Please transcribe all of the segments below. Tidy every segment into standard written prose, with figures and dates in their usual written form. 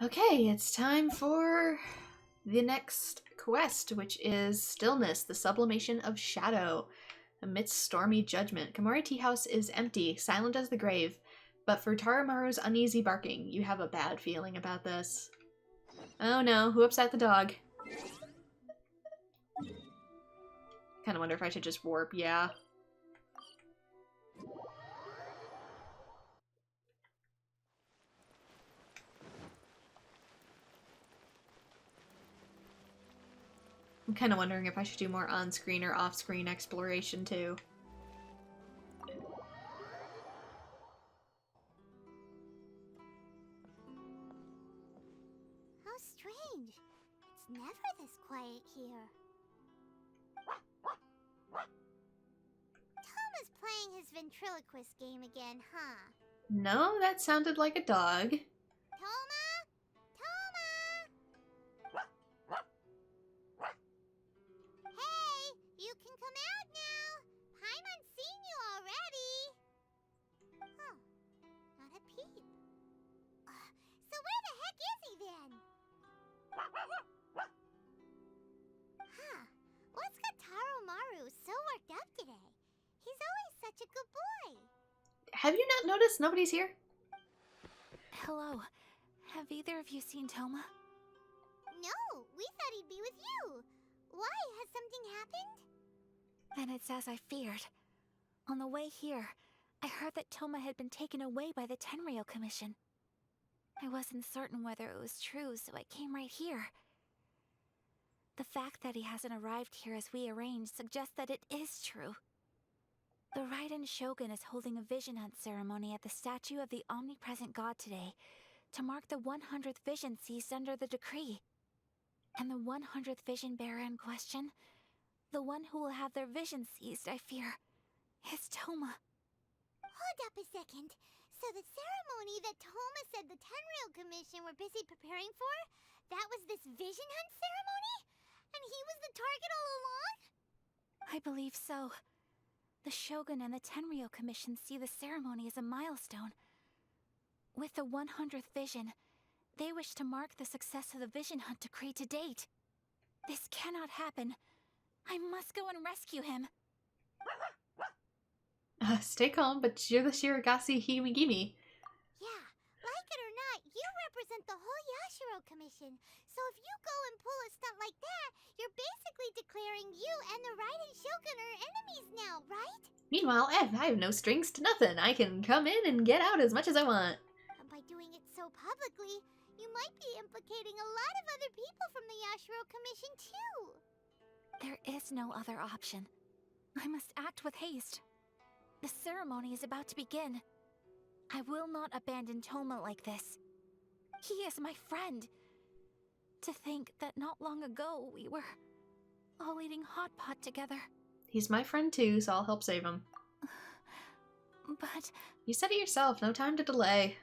Okay, it's time for the next quest, which is Stillness, the Sublimation of Shadow. Amidst Stormy Judgement. Kimura Tea House is empty, silent as the grave, but for Tarumaru's uneasy barking, you have a bad feeling about this. Oh no, who upset the dog? Kinda wonder if I should just warp, yeah. I'm kinda wondering if I should do more on-screen or off-screen exploration too. How strange. It's never this quiet here. Thoma's playing his ventriloquist game again, huh? No, that sounded like a dog. Thoma? Thoma! Hey, you can come out now. Paimon's seen you already. Huh, not a peep. So where the heck is he then? Huh, what's got Tarumaru so worked up today? He's always such a good boy. Have you not noticed nobody's here? Hello. Have either of you seen Thoma? No, we thought he'd be with you. Why? Has something happened? Then it's as I feared. On the way here, I heard that Thoma had been taken away by the Tenryou Commission. I wasn't certain whether it was true, so I came right here. The fact that he hasn't arrived here as we arranged suggests that it is true. The Raiden Shogun is holding a vision hunt ceremony at the statue of the omnipresent god today to mark the 100th vision seized under the decree. And the 100th vision bearer in question, the one who will have their vision seized, I fear, is Thoma. Hold up a second. So the ceremony that Thoma said the Tenryou Commission were busy preparing for, that was this vision hunt ceremony? And he was the target all along? I believe so. The Shogun and the Tenryou Commission see the ceremony as a milestone. With the 100th vision, they wish to mark the success of the vision hunt decree to date. This cannot happen. I must go and rescue him. Stay calm, but you're the Shirogasi Himigimi. Yeah, like it or not, you represent the whole Yashiro Commission. So if you go and pull a stunt like that, you're basically declaring you and the Raiden Shogun are enemies now, right? Meanwhile, I have no strings to nothing. I can come in and get out as much as I want. And by doing it so publicly, you might be implicating a lot of other people from the Yashiro Commission too. There is no other option. I must act with haste. The ceremony is about to begin. I will not abandon Thoma like this. He is my friend. To think that not long ago we were all eating hot pot together. He's my friend too, so I'll help save him. But... You said it yourself, no time to delay.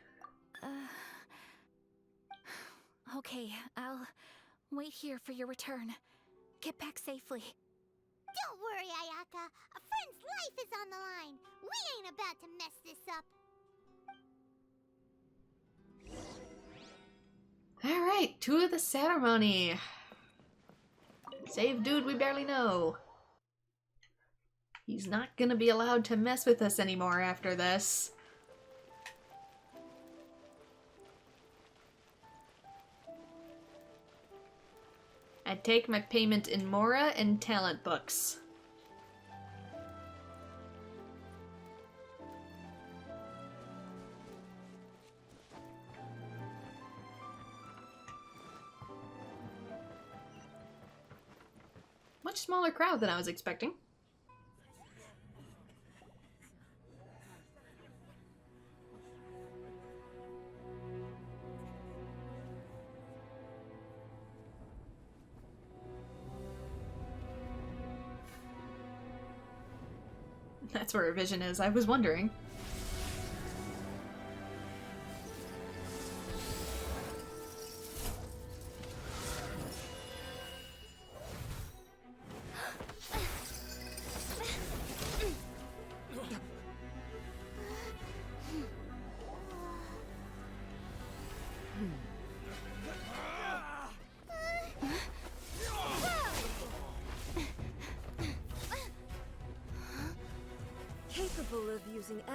Okay, I'll wait here for your return. Get back safely. Don't worry, Ayaka. A friend's life is on the line. We ain't about to mess this up. Alright, to the ceremony. Save dude we barely know. He's not gonna be allowed to mess with us anymore after this. I take my payment in Mora and talent books. Much smaller crowd than I was expecting. That's where her vision is, I was wondering.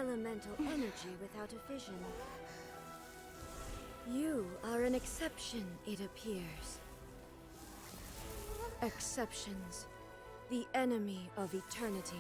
elemental energy without a fission. You are an exception, it appears. Exceptions, the enemy of eternity.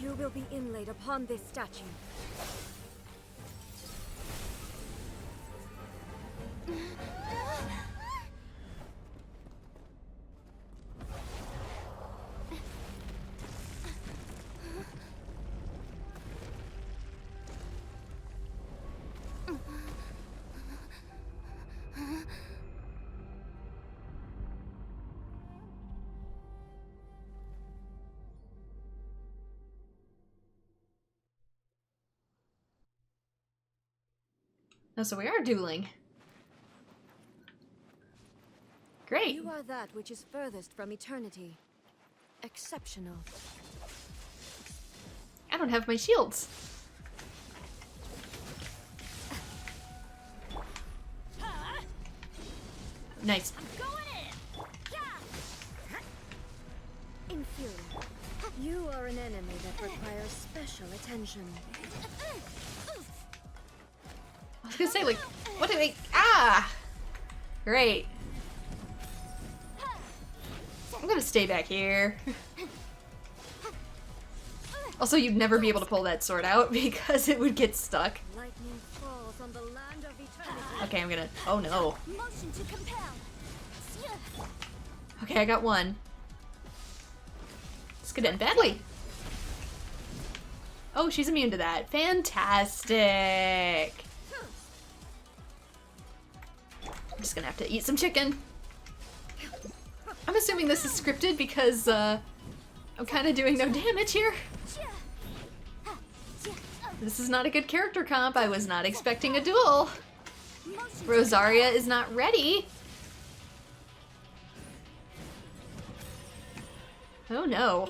You will be inlaid upon this statue. Oh, so we are dueling. Great. You are that which is furthest from eternity. Exceptional. I don't have my shields. Nice. Inferior. You are an enemy that requires special attention. I was gonna say, like, what do they... Ah! Great. I'm gonna stay back here. Also, you'd never be able to pull that sword out because it would get stuck. Lightning falls on the land of eternity. Okay, I'm gonna... Oh, no. Motion to compel. Okay, I got one. This could end badly. Oh, she's immune to that. Fantastic. I'm just gonna have to eat some chicken. I'm assuming this is scripted because I'm kind of doing no damage here. This is not a good character comp. I was not expecting a duel. Rosaria is not ready. Oh no.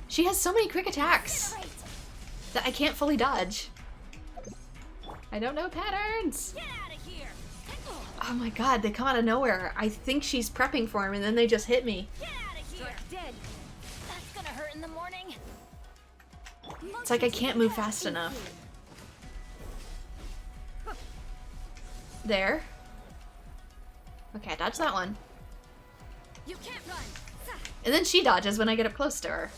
She has so many quick attacks that I can't fully dodge. I don't know patterns. Oh my god, they come out of nowhere. I think she's prepping for him and then they just hit me. That's gonna hurt in the morning. It's like I can't move fast enough. There. Okay, I dodged that one. You can't run. And then she dodges when I get up close to her.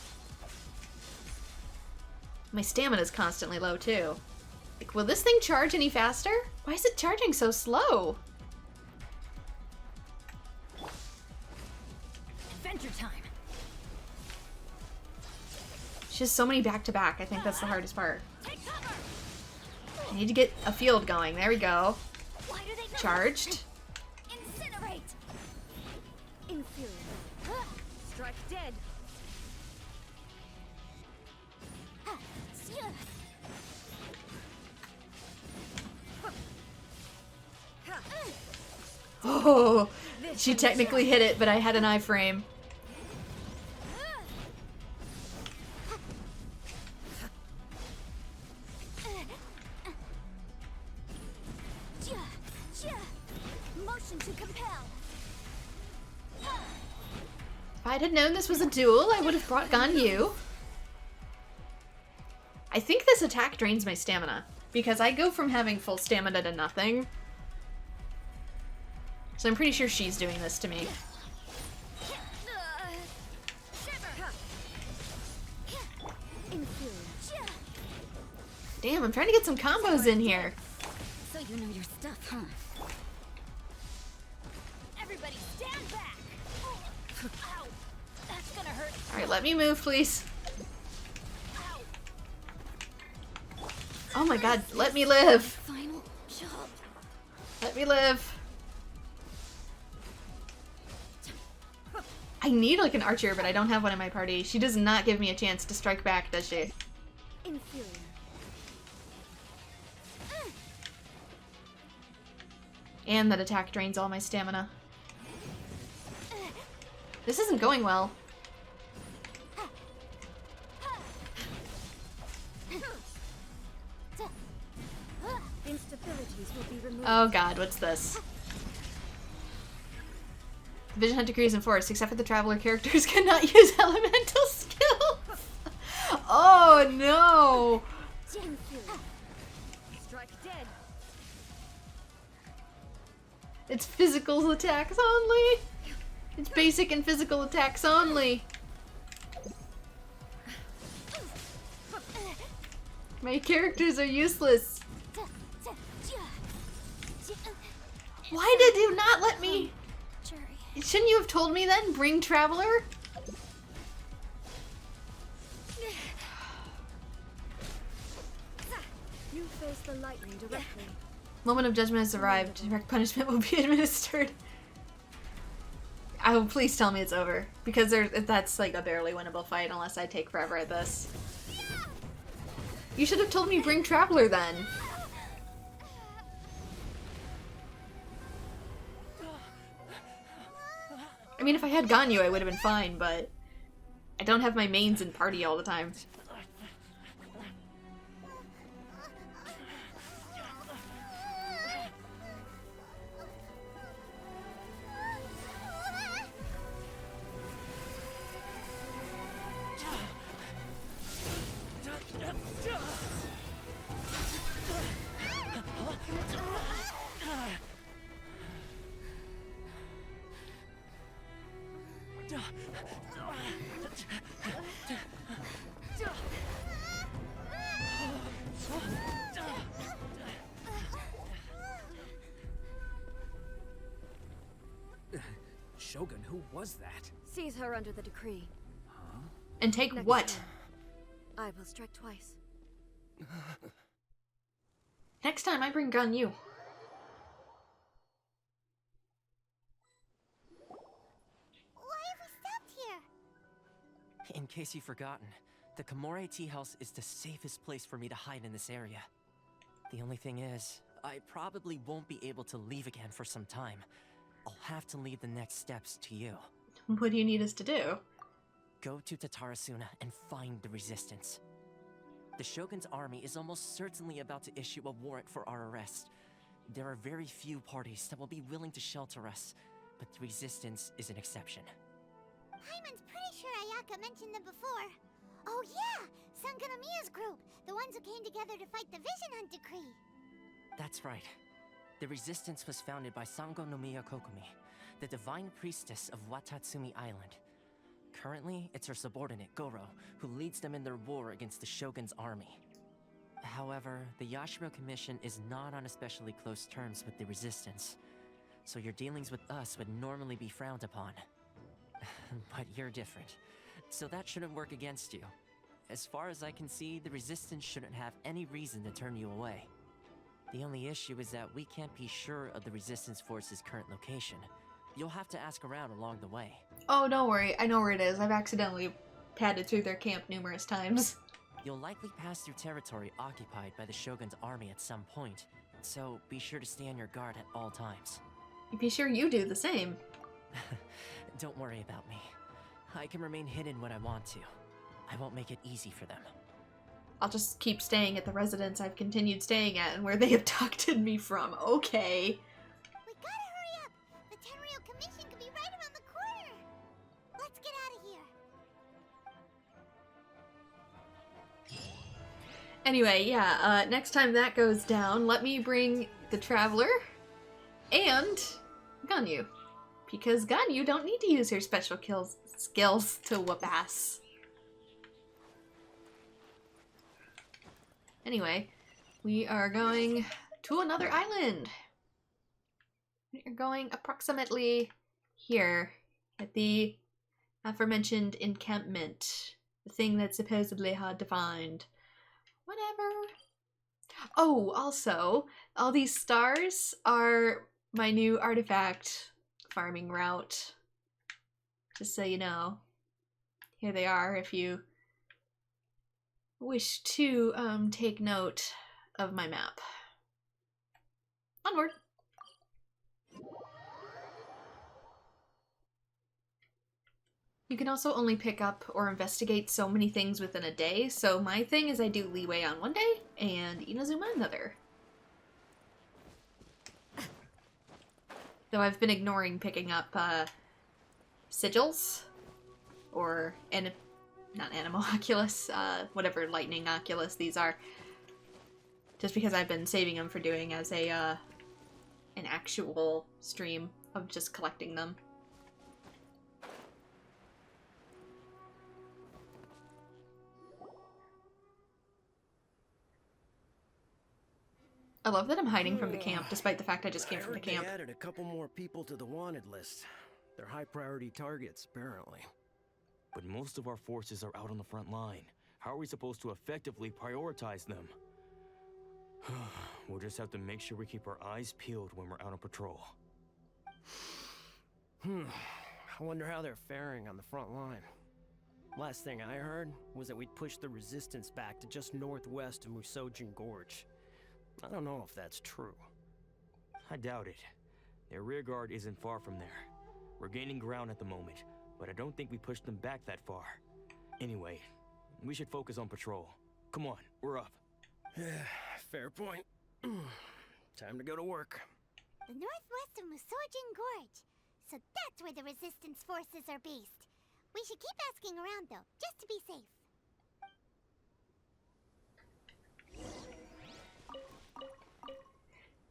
My stamina's constantly low too. Like, will this thing charge any faster? Why is it charging so slow? Adventure time. She has so many back-to-back. I think that's the hardest part. Take cover. I need to get a field going. There we go. Why do they Charged. incinerate? Inferior. Strike dead. Oh, she technically hit it, but I had an iframe. Motion to compel. If I'd had known this was a duel, I would have gone you. I think this attack drains my stamina, because I go from having full stamina to nothing. So I'm pretty sure she's doing this to me. Damn, I'm trying to get some combos in here. So you know your stuff, huh? Everybody stand back. Ow. That's gonna hurt. Alright, let me move, please. Oh my god, let me live. Final job. Let me live. I need like an archer, but I don't have one in my party. She does not give me a chance to strike back, does she? Inferior. And that attack drains all my stamina. This isn't going well. Instabilities will be removed. Oh god, what's this? The Vision Hunt decree is enforced, except for the Traveler characters cannot use elemental skills. Oh no! Strike dead. It's physical attacks only! It's basic and physical attacks only! My characters are useless! Why did you not let me? Shouldn't you have told me then? Bring Traveler? You face the lightning directly. Moment of judgment has arrived. Direct punishment will be administered. Oh, please tell me it's over. Because that's like a barely winnable fight unless I take forever at this. You should have told me bring Traveler then. I mean, if I had Ganyu, I would have been fine, but I don't have my mains in party all the time. Shogun, who was that? Seize her under the decree. And take Next what? time, I will strike twice. Next time I bring Ganyu. Why have we stopped here? In case you've forgotten, the Komore Tea House is the safest place for me to hide in this area. The only thing is, I probably won't be able to leave again for some time. I'll have to leave the next steps to you. What do you need us to do? Go to Tatarasuna and find the resistance. The Shogun's army is almost certainly about to issue a warrant for our arrest. There are very few parties that will be willing to shelter us, but the resistance is an exception. Hyman's pretty sure Ayaka mentioned them before. Oh yeah! Sangonomiya's group! The ones who came together to fight the Vision Hunt decree! That's right. The resistance was founded by Sangonomiya Kokumi, the divine priestess of Watatsumi Island. Currently, it's her subordinate, Goro, who leads them in their war against the Shogun's army. However, the Yashiro Commission is not on especially close terms with the resistance, so your dealings with us would normally be frowned upon. But you're different, so that shouldn't work against you. As far as I can see, the resistance shouldn't have any reason to turn you away. The only issue is that we can't be sure of the resistance force's current location. You'll have to ask around along the way. Oh, don't worry. I know where it is. I've accidentally padded through their camp numerous times. You'll likely pass through territory occupied by the Shogun's army at some point, so be sure to stay on your guard at all times. Be sure you do the same. Don't worry about me. I can remain hidden when I want to. I won't make it easy for them. I'll just keep staying at the residence I've continued staying at and where they abducted me from. Okay. We gotta hurry up! The Tenryou Commission could be right around the corner! Let's get out of here! Anyway, yeah, next time that goes down, let me bring the Traveler and Ganyu. Because Ganyu don't need to use her special skills to whoop ass. Anyway, we are going to another island. We are going approximately here at the aforementioned encampment. The thing that's supposedly hard to find. Whatever. Oh, also, all these stars are my new artifact farming route. Just so you know. Here they are if you wish to take note of my map. Onward! You can also only pick up or investigate so many things within a day, so my thing is I do Leeway on one day and Inazuma another. Though I've been ignoring picking up sigils, or not Animal Oculus, whatever Lightning Oculus these are, just because I've been saving them for doing as a an actual stream of just collecting them. I love that I'm hiding from the camp, despite the fact I just came from the camp. They added a couple more people to the wanted list. They're high-priority targets, apparently. But most of our forces are out on the front line. How are we supposed to effectively prioritize them? We'll just have to make sure we keep our eyes peeled when we're out on patrol. I wonder how they're faring on the front line. Last thing I heard was that we'd pushed the resistance back to just northwest of Musojin Gorge. I don't know if that's true. I doubt it. Their rearguard isn't far from there. We're gaining ground at the moment, but I don't think we pushed them back that far. Anyway, we should focus on patrol. Come on, we're up. Fair point. Time to go to work. The northwest of Musojin Gorge. So that's where the resistance forces are based. We should keep asking around though, just to be safe.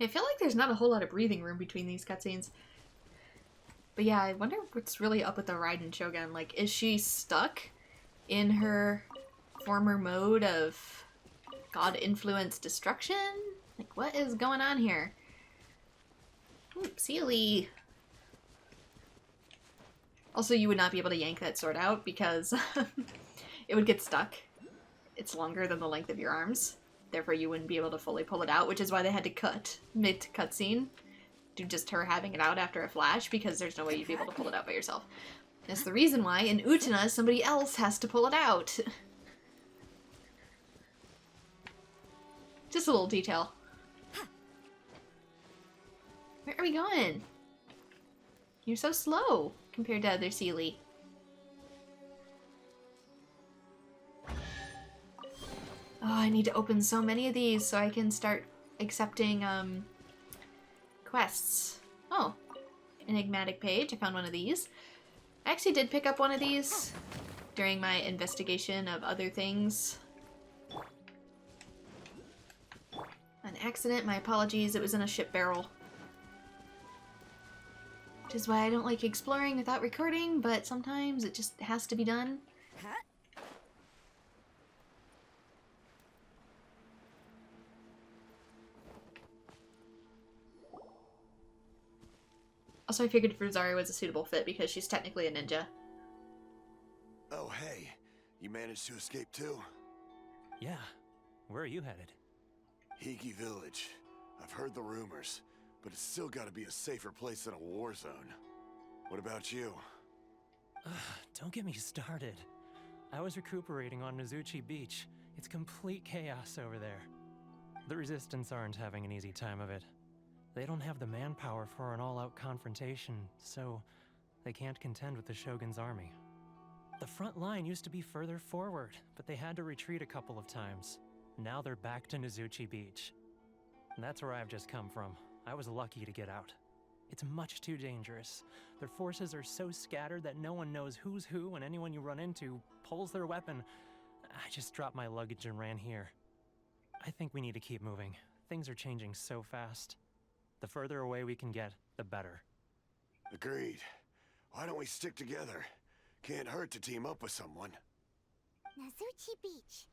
I feel like there's not a whole lot of breathing room between these cutscenes. But yeah, I wonder what's really up with the Raiden Shogun. Like, is she stuck in her former mode of god-influenced destruction? Like, what is going on here? Ooh, Sealy! Also, you would not be able to yank that sword out because it would get stuck. It's longer than the length of your arms. Therefore, you wouldn't be able to fully pull it out, which is why they had to cut mid-cutscene. Do just her having it out after a flash, because there's no way you'd be able to pull it out by yourself. That's the reason why in Utena, somebody else has to pull it out. Just a little detail. Where are we going? You're so slow compared to other Sealy. Oh, I need to open so many of these so I can start accepting quests. Oh, enigmatic page. I found one of these. I actually did pick up one of these during my investigation of other things. An accident, my apologies. It was in a ship barrel. Which is why I don't like exploring without recording, but sometimes it just has to be done. Also, I figured Fuzari was a suitable fit because she's technically a ninja. Oh, hey. You managed to escape too? Yeah. Where are you headed? Higi Village. I've heard the rumors, but it's still gotta be a safer place than a war zone. What about you? Don't get me started. I was recuperating on Nozuchi Beach. It's complete chaos over there. The Resistance aren't having an easy time of it. They don't have the manpower for an all-out confrontation, so they can't contend with the Shogun's army. The front line used to be further forward, but they had to retreat a couple of times. Now they're back to Nozuchi Beach. And that's where I've just come from. I was lucky to get out. It's much too dangerous. Their forces are so scattered that no one knows who's who, and anyone you run into pulls their weapon. I just dropped my luggage and ran here. I think we need to keep moving. Things are changing so fast. The further away we can get, the better. Agreed. Why don't we stick together? Can't hurt to team up with someone. Nozuchi Beach.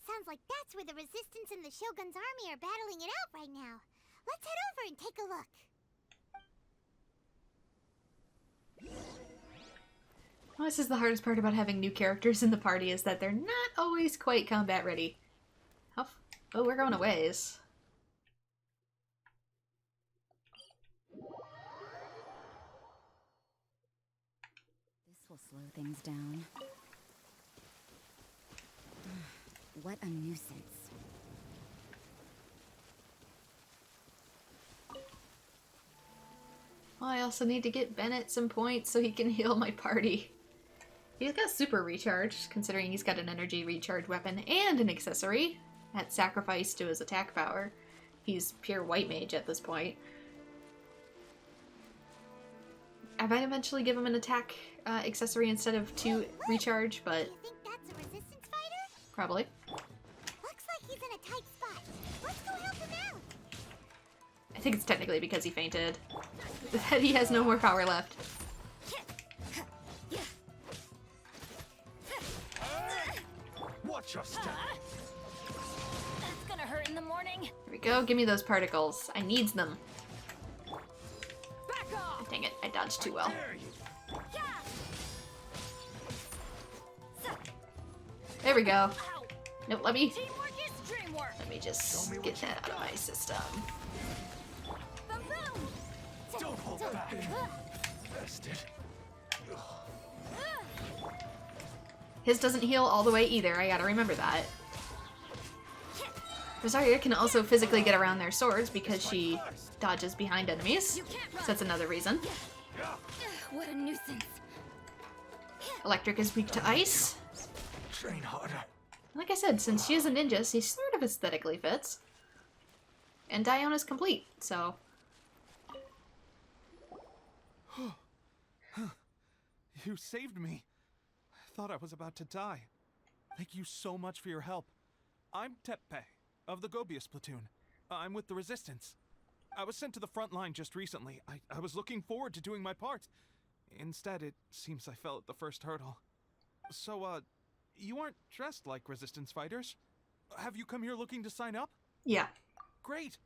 Sounds like that's where the Resistance and the Shogun's army are battling it out right now. Let's head over and take a look. Well, this is the hardest part about having new characters in the party, is that they're not always quite combat ready. Oh, we're going a ways. This will slow things down. What a nuisance. Well, I also need to get Bennett some points so he can heal my party. He's got super recharge, considering he's got an energy recharge weapon and an accessory at sacrifice to his attack power. He's pure white mage at this point. I might eventually give him an attack accessory instead of 2 recharge, but... Do you think that's a resistance fighter? Probably. Looks like he's in a tight spot. Let's go help him out. I think it's technically because he fainted. That he has no more power left. Watch your step. That's gonna hurt in the morning. Here we go, give me those particles. I needs them. Back off. Dang it, I dodged too well. There we go. Nope, let me just get that out of my system. Don't hold back. Bastard. His doesn't heal all the way either, I gotta remember that. Rosaria can also physically get around their swords because she dodges behind enemies. So that's another reason. What a nuisance. Electric is weak to ice. Train harder. Like I said, since she is a ninja, she sort of aesthetically fits. And Diona's complete, so... You saved me. I thought I was about to die. Thank you so much for your help. I'm Teppe, of the Gobius platoon. I'm with the Resistance. I was sent to the front line just recently. I was looking forward to doing my part. Instead, it seems I fell at the first hurdle. So, you aren't dressed like Resistance fighters? Have you come here looking to sign up? Yeah. Great!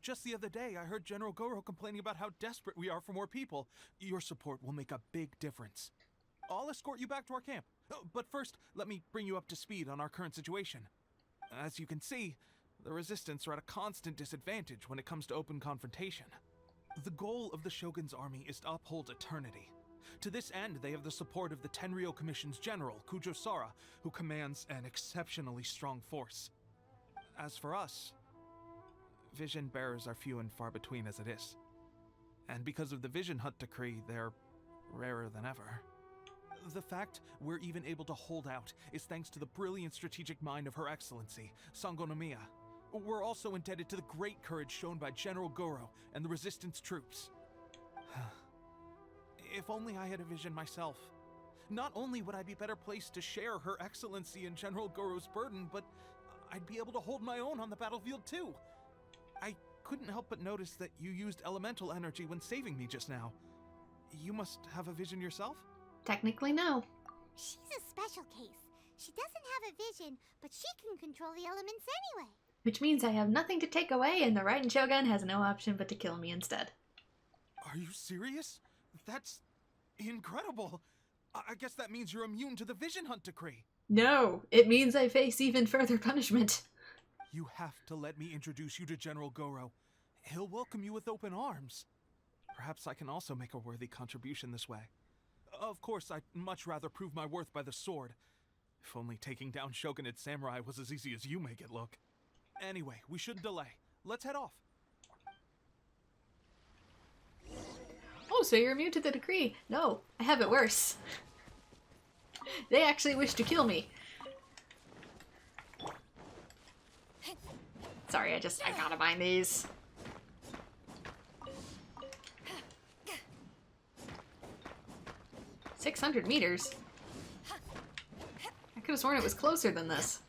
Just the other day, I heard General Goro complaining about how desperate we are for more people. Your support will make a big difference. I'll escort you back to our camp. But first, let me bring you up to speed on our current situation. As you can see, the Resistance are at a constant disadvantage when it comes to open confrontation. The goal of the Shogun's army is to uphold eternity. To this end, they have the support of the Tenryou Commission's general, Kujo Sara, who commands an exceptionally strong force. As for us, vision bearers are few and far between as it is. And because of the Vision Hunt decree, they're rarer than ever. The fact we're even able to hold out is thanks to the brilliant strategic mind of Her Excellency, Sango no Miya. We're also indebted to the great courage shown by General Goro and the Resistance troops. If only I had a vision myself. Not only would I be better placed to share Her Excellency and General Goro's burden, but I'd be able to hold my own on the battlefield too. I couldn't help but notice that you used elemental energy when saving me just now. You must have a vision yourself? Technically, no. She's a special case. She doesn't have a vision, but she can control the elements anyway. Which means I have nothing to take away, and the Raiden Shogun has no option but to kill me instead. Are you serious? That's incredible. I guess that means you're immune to the Vision Hunt decree. No, it means I face even further punishment. You have to let me introduce you to General Goro. He'll welcome you with open arms. Perhaps I can also make a worthy contribution this way. Of course, I'd much rather prove my worth by the sword. If only taking down Shogunate samurai was as easy as you make it look. Anyway, we shouldn't delay. Let's head off. Oh, so you're immune to the decree. No, I have it worse. They actually wish to kill me. Sorry, I gotta find these. "600 meters? I could have sworn it was closer than this.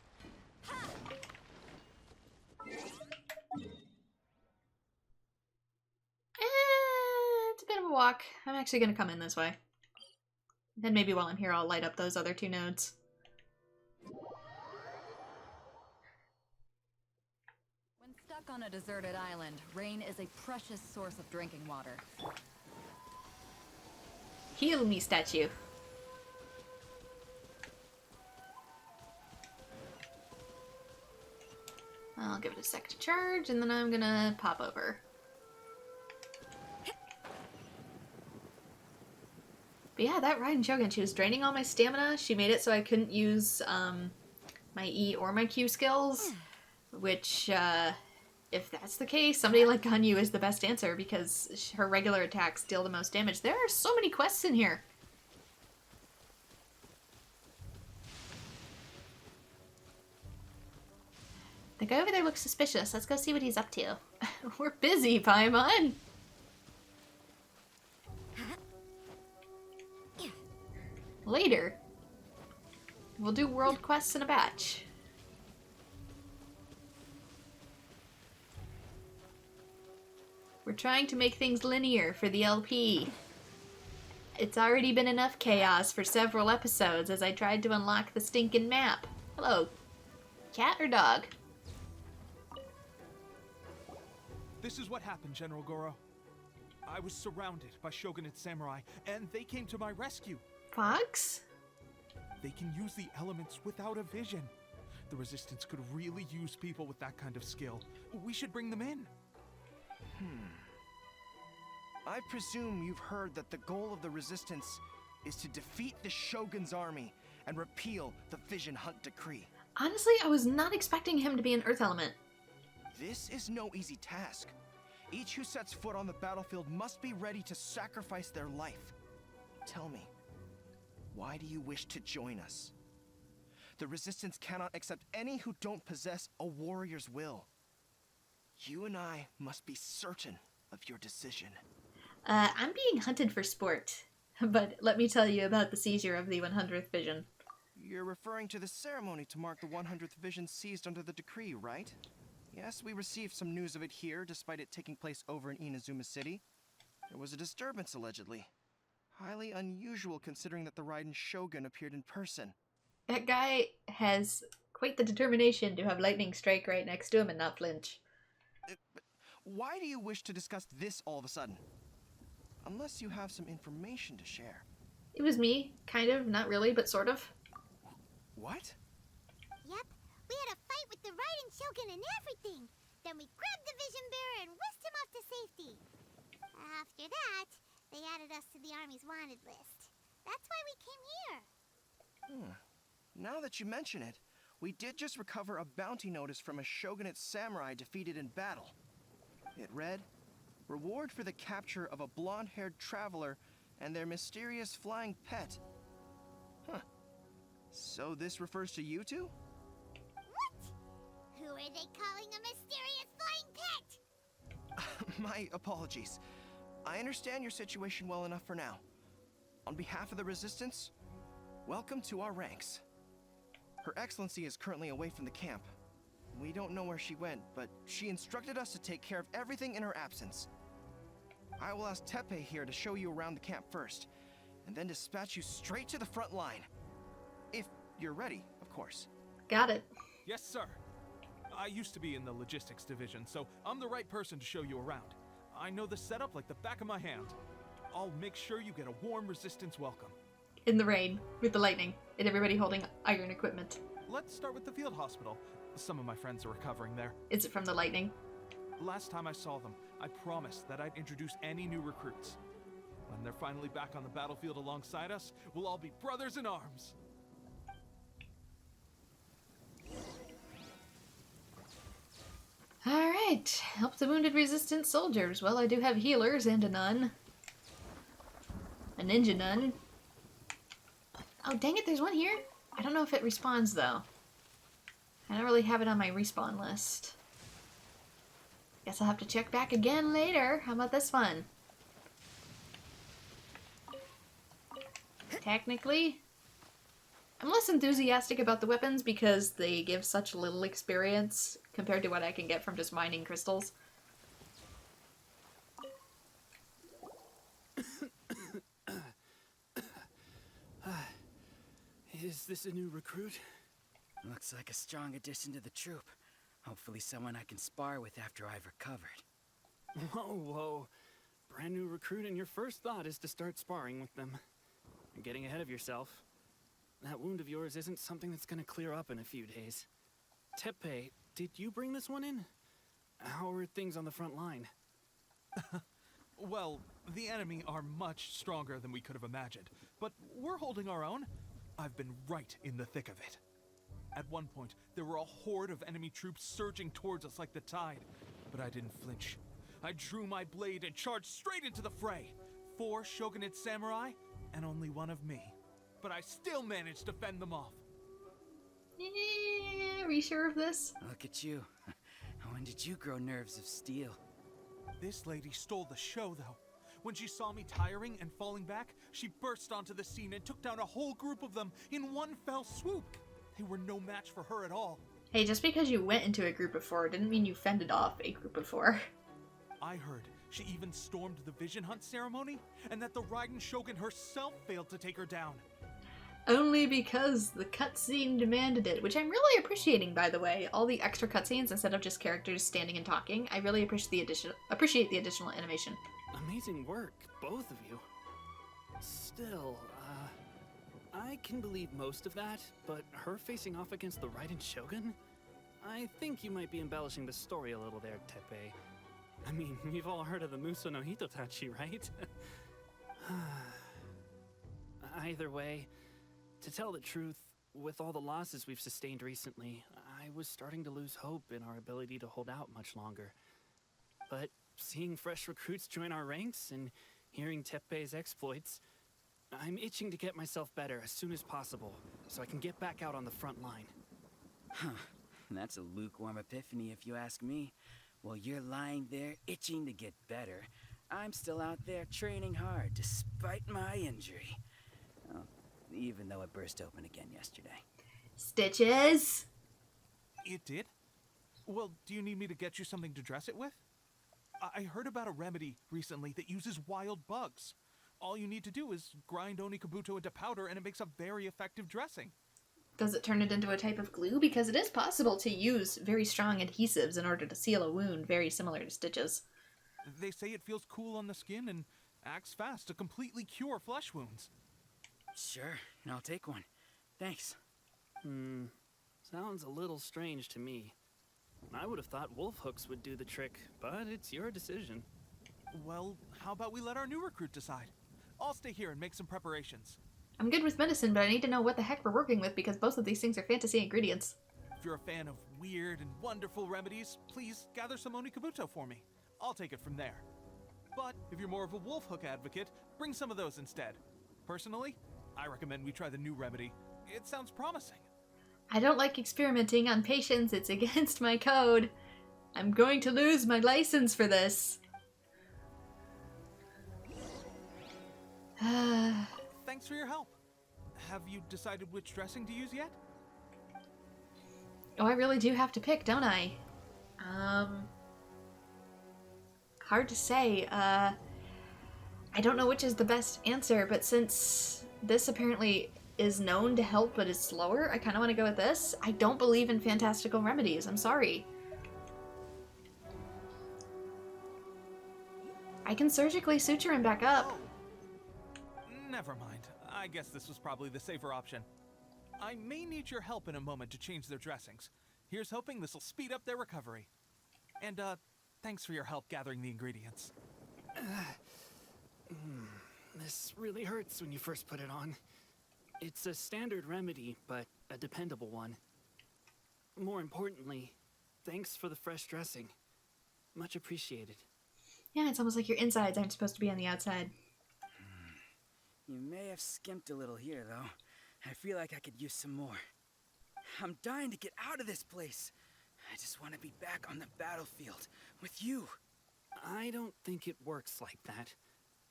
It's a bit of a walk. I'm actually gonna come in this way. Then maybe while I'm here I'll light up those other 2 nodes. When stuck on a deserted island, rain is a precious source of drinking water. Heal me, statue. I'll give it a sec to charge, and then I'm gonna pop over. But yeah, that Raiden Shogun, she was draining all my stamina. She made it so I couldn't use my E or my Q skills, which, if that's the case, somebody like Ganyu is the best answer because her regular attacks deal the most damage. There are so many quests in here. The guy over there looks suspicious. Let's go see what he's up to. We're busy, Paimon. Later. We'll do world quests in a batch. We're trying to make things linear for the LP. It's already been enough chaos for several episodes as I tried to unlock the stinking map. Hello. Cat or dog? This is what happened, General Goro. I was surrounded by Shogunate samurai, and they came to my rescue. Fox? They can use the elements without a vision. The Resistance could really use people with that kind of skill. We should bring them in. I presume you've heard that the goal of the Resistance is to defeat the Shogun's army and repeal the Vision Hunt Decree. Honestly, I was not expecting him to be an Earth element. This is no easy task. Each who sets foot on the battlefield must be ready to sacrifice their life. Tell me, why do you wish to join us? The Resistance cannot accept any who don't possess a warrior's will. You and I must be certain of your decision. I'm being hunted for sport, but let me tell you about the seizure of the 100th Vision. You're referring to the ceremony to mark the 100th Vision seized under the decree, right? Yes, we received some news of it here, despite it taking place over in Inazuma City. There was a disturbance, allegedly. Highly unusual considering that the Raiden Shogun appeared in person. That guy has quite the determination to have lightning strike right next to him and not flinch. Why do you wish to discuss this all of a sudden? Unless you have some information to share. It was me. Kind of. Not really, but sort of. What? Yep. We had a fight with the Raiden Shogun and everything. Then we grabbed the Vision Bearer and whisked him off to safety. After that, they added us to the Army's wanted list. That's why we came here. Now that you mention it, we did just recover a bounty notice from a Shogunate samurai defeated in battle. It read, "Reward for the capture of a blonde-haired traveler and their mysterious flying pet." So this refers to you two? What? Who are they calling a mysterious flying pet? My apologies. I understand your situation well enough for now. On behalf of the Resistance, welcome to our ranks. Her Excellency is currently away from the camp. We don't know where she went, but she instructed us to take care of everything in her absence. I will ask Teppei here to show you around the camp first, and then dispatch you straight to the front line. If you're ready, of course. Got it. Yes, sir. I used to be in the logistics division, so I'm the right person to show you around. I know the setup like the back of my hand. I'll make sure you get a warm Resistance welcome. In the rain, with the lightning, and everybody holding iron equipment. Let's start with the field hospital. Some of my friends are recovering there. Is it from the lightning? Last time I saw them, I promised that I'd introduce any new recruits. When they're finally back on the battlefield alongside us, we'll all be brothers in arms. Alright, help the wounded Resistance soldiers. Well, I do have healers and a nun. A ninja nun. Oh, dang it, there's one here? I don't know if it respawns, though. I don't really have it on my respawn list. Guess I'll have to check back again later. How about this one? Technically, I'm less enthusiastic about the weapons because they give such little experience compared to what I can get from just mining crystals. Is this a new recruit? Looks like a strong addition to the troop. Hopefully someone I can spar with after I've recovered. Whoa. Brand new recruit and your first thought is to start sparring with them. You're getting ahead of yourself. That wound of yours isn't something that's gonna clear up in a few days. Teppei, did you bring this one in? How are things on the front line? Well, the enemy are much stronger than we could have imagined, but we're holding our own. I've been right in the thick of it. At one point, there were a horde of enemy troops surging towards us like the tide, but I didn't flinch. I drew my blade and charged straight into the fray. 4 Shogunate samurai, and only one of me. But I still managed to fend them off. Are you sure of this? Look at you. When did you grow nerves of steel? This lady stole the show, though. When she saw me tiring and falling back, she burst onto the scene and took down a whole group of them in one fell swoop. They were no match for her at all. Hey, just because you went into a group of 4 didn't mean you fended off a group of 4. I heard she even stormed the vision hunt ceremony, and that the Raiden Shogun herself failed to take her down. Only because the cutscene demanded it, which I'm really appreciating, by the way. All the extra cutscenes instead of just characters standing and talking. I really appreciate the additional animation. Amazing work, both of you. Still, I can believe most of that, but her facing off against the Raiden Shogun? I think you might be embellishing the story a little there, Teppei. I mean, we've all heard of the Muso no Hitotachi, right? Either way, to tell the truth, with all the losses we've sustained recently, I was starting to lose hope in our ability to hold out much longer. But seeing fresh recruits join our ranks and hearing Teppei's exploits, I'm itching to get myself better as soon as possible, so I can get back out on the front line. Huh. That's a lukewarm epiphany if you ask me. While you're lying there itching to get better, I'm still out there training hard despite my injury. Oh, even though it burst open again yesterday. Stitches! It did? Well, do you need me to get you something to dress it with? I heard about a remedy recently that uses wild bugs. All you need to do is grind Onikabuto into powder and it makes a very effective dressing. Does it turn it into a type of glue? Because it is possible to use very strong adhesives in order to seal a wound, very similar to stitches. They say it feels cool on the skin and acts fast to completely cure flesh wounds. Sure, I'll take one. Thanks. Sounds a little strange to me. I would have thought wolf hooks would do the trick, but it's your decision. Well, how about we let our new recruit decide? I'll stay here and make some preparations. I'm good with medicine, but I need to know what the heck we're working with because both of these things are fantasy ingredients. If you're a fan of weird and wonderful remedies, please gather some Onikabuto for me. I'll take it from there. But if you're more of a wolf hook advocate, bring some of those instead. Personally, I recommend we try the new remedy. It sounds promising. I don't like experimenting on patients. It's against my code. I'm going to lose my license for this. Thanks for your help. Have you decided which dressing to use yet? Oh, I really do have to pick, don't I? Hard to say. I don't know which is the best answer, but since this apparently is known to help but is slower, I kind of want to go with this. I don't believe in fantastical remedies. I'm sorry. I can surgically suture him back up. Oh. Never mind. I guess this was probably the safer option. I may need your help in a moment to change their dressings. Here's hoping this will speed up their recovery. And, thanks for your help gathering the ingredients. This really hurts when you first put it on. It's a standard remedy, but a dependable one. More importantly, thanks for the fresh dressing. Much appreciated. Yeah, it's almost like your insides aren't supposed to be on the outside. You may have skimped a little here, though. I feel like I could use some more. I'm dying to get out of this place. I just want to be back on the battlefield with you. I don't think it works like that.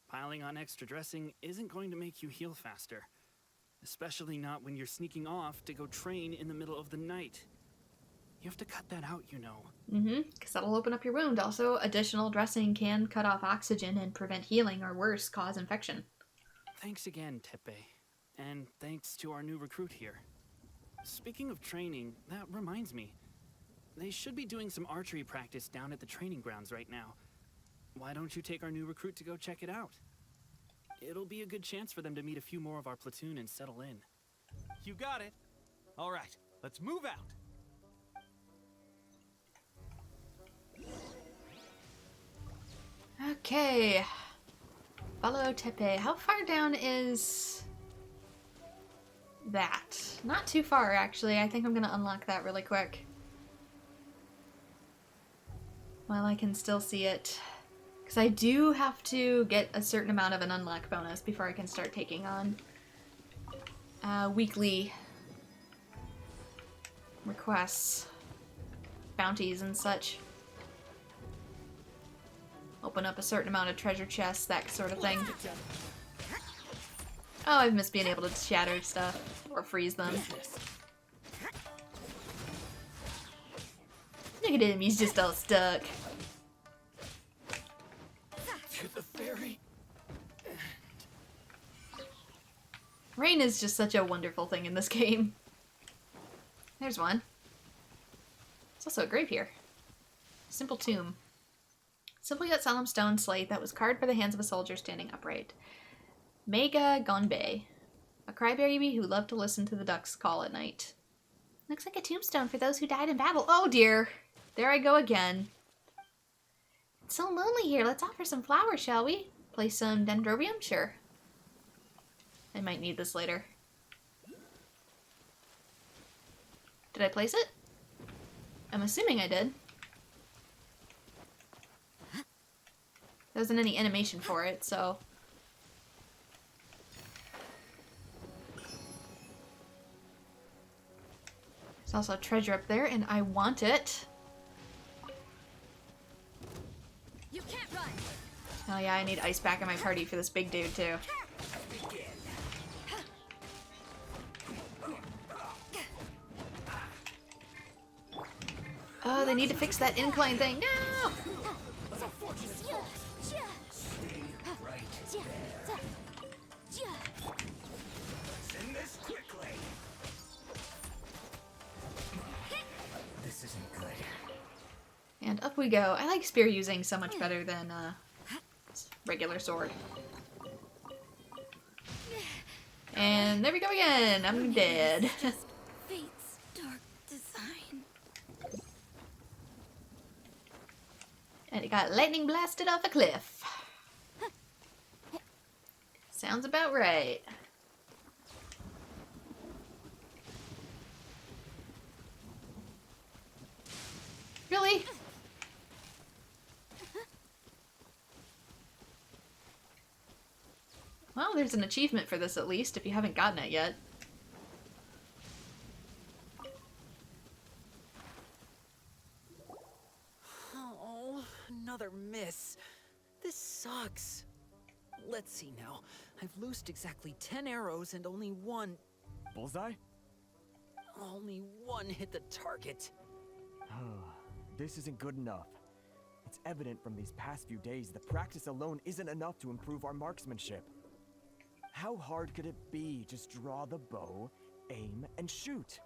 Piling on extra dressing isn't going to make you heal faster. Especially not when you're sneaking off to go train in the middle of the night. You have to cut that out, you know. Because that'll open up your wound. Also, additional dressing can cut off oxygen and prevent healing, or worse, cause infection. Thanks again, Teppei. And thanks to our new recruit here. Speaking of training, that reminds me. They should be doing some archery practice down at the training grounds right now. Why don't you take our new recruit to go check it out? It'll be a good chance for them to meet a few more of our platoon and settle in. You got it. All right, let's move out. Okay. Follow Teppei. How far down is that? Not too far, actually. I think I'm going to unlock that really quick. While I can still see it. Because I do have to get a certain amount of an unlock bonus before I can start taking on weekly requests, bounties and such. Open up a certain amount of treasure chests, that sort of thing. Oh, I've missed being able to shatter stuff or freeze them. Look at him, he's just all stuck. To the ferry. Rain is just such a wonderful thing in this game. There's one. There's also a grave here. Simple tomb. Simple yet solemn stone slate that was carved by the hands of a soldier standing upright. Mega Gonbei. A crybaby who loved to listen to the ducks call at night. Looks like a tombstone for those who died in battle. Oh dear. There I go again. It's so lonely here. Let's offer some flowers, shall we? Place some dendrobium? Sure. I might need this later. Did I place it? I'm assuming I did. There wasn't any animation for it, so... There's also a treasure up there, and I want it. You can't run. Oh yeah, I need ice back in my party for this big dude, too. Oh, they need to fix that incline thing. No! This isn't good. And up we go. I like spear using so much better than regular sword. And there we go again. I'm dead. Fate's dark design. And it got lightning blasted off a cliff. Sounds about right. Really? Well, there's an achievement for this at least, if you haven't gotten it yet. Oh, another miss. This sucks. Let's see now. I've loosed exactly 10 arrows and only one... Bullseye? Only one hit the target. This isn't good enough. It's evident from these past few days that practice alone isn't enough to improve our marksmanship. How hard could it be? Just draw the bow, aim, and shoot.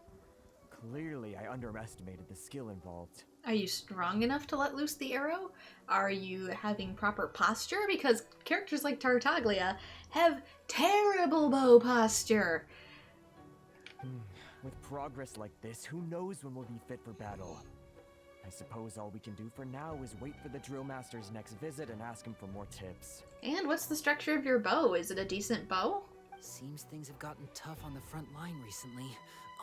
Clearly, I underestimated the skill involved. Are you strong enough to let loose the arrow? Are you having proper posture? Because characters like Tartaglia have terrible bow posture. With progress like this, who knows when we'll be fit for battle? I suppose all we can do for now is wait for the drill master's next visit and ask him for more tips. And what's the structure of your bow? Is it a decent bow? Seems things have gotten tough on the front line recently.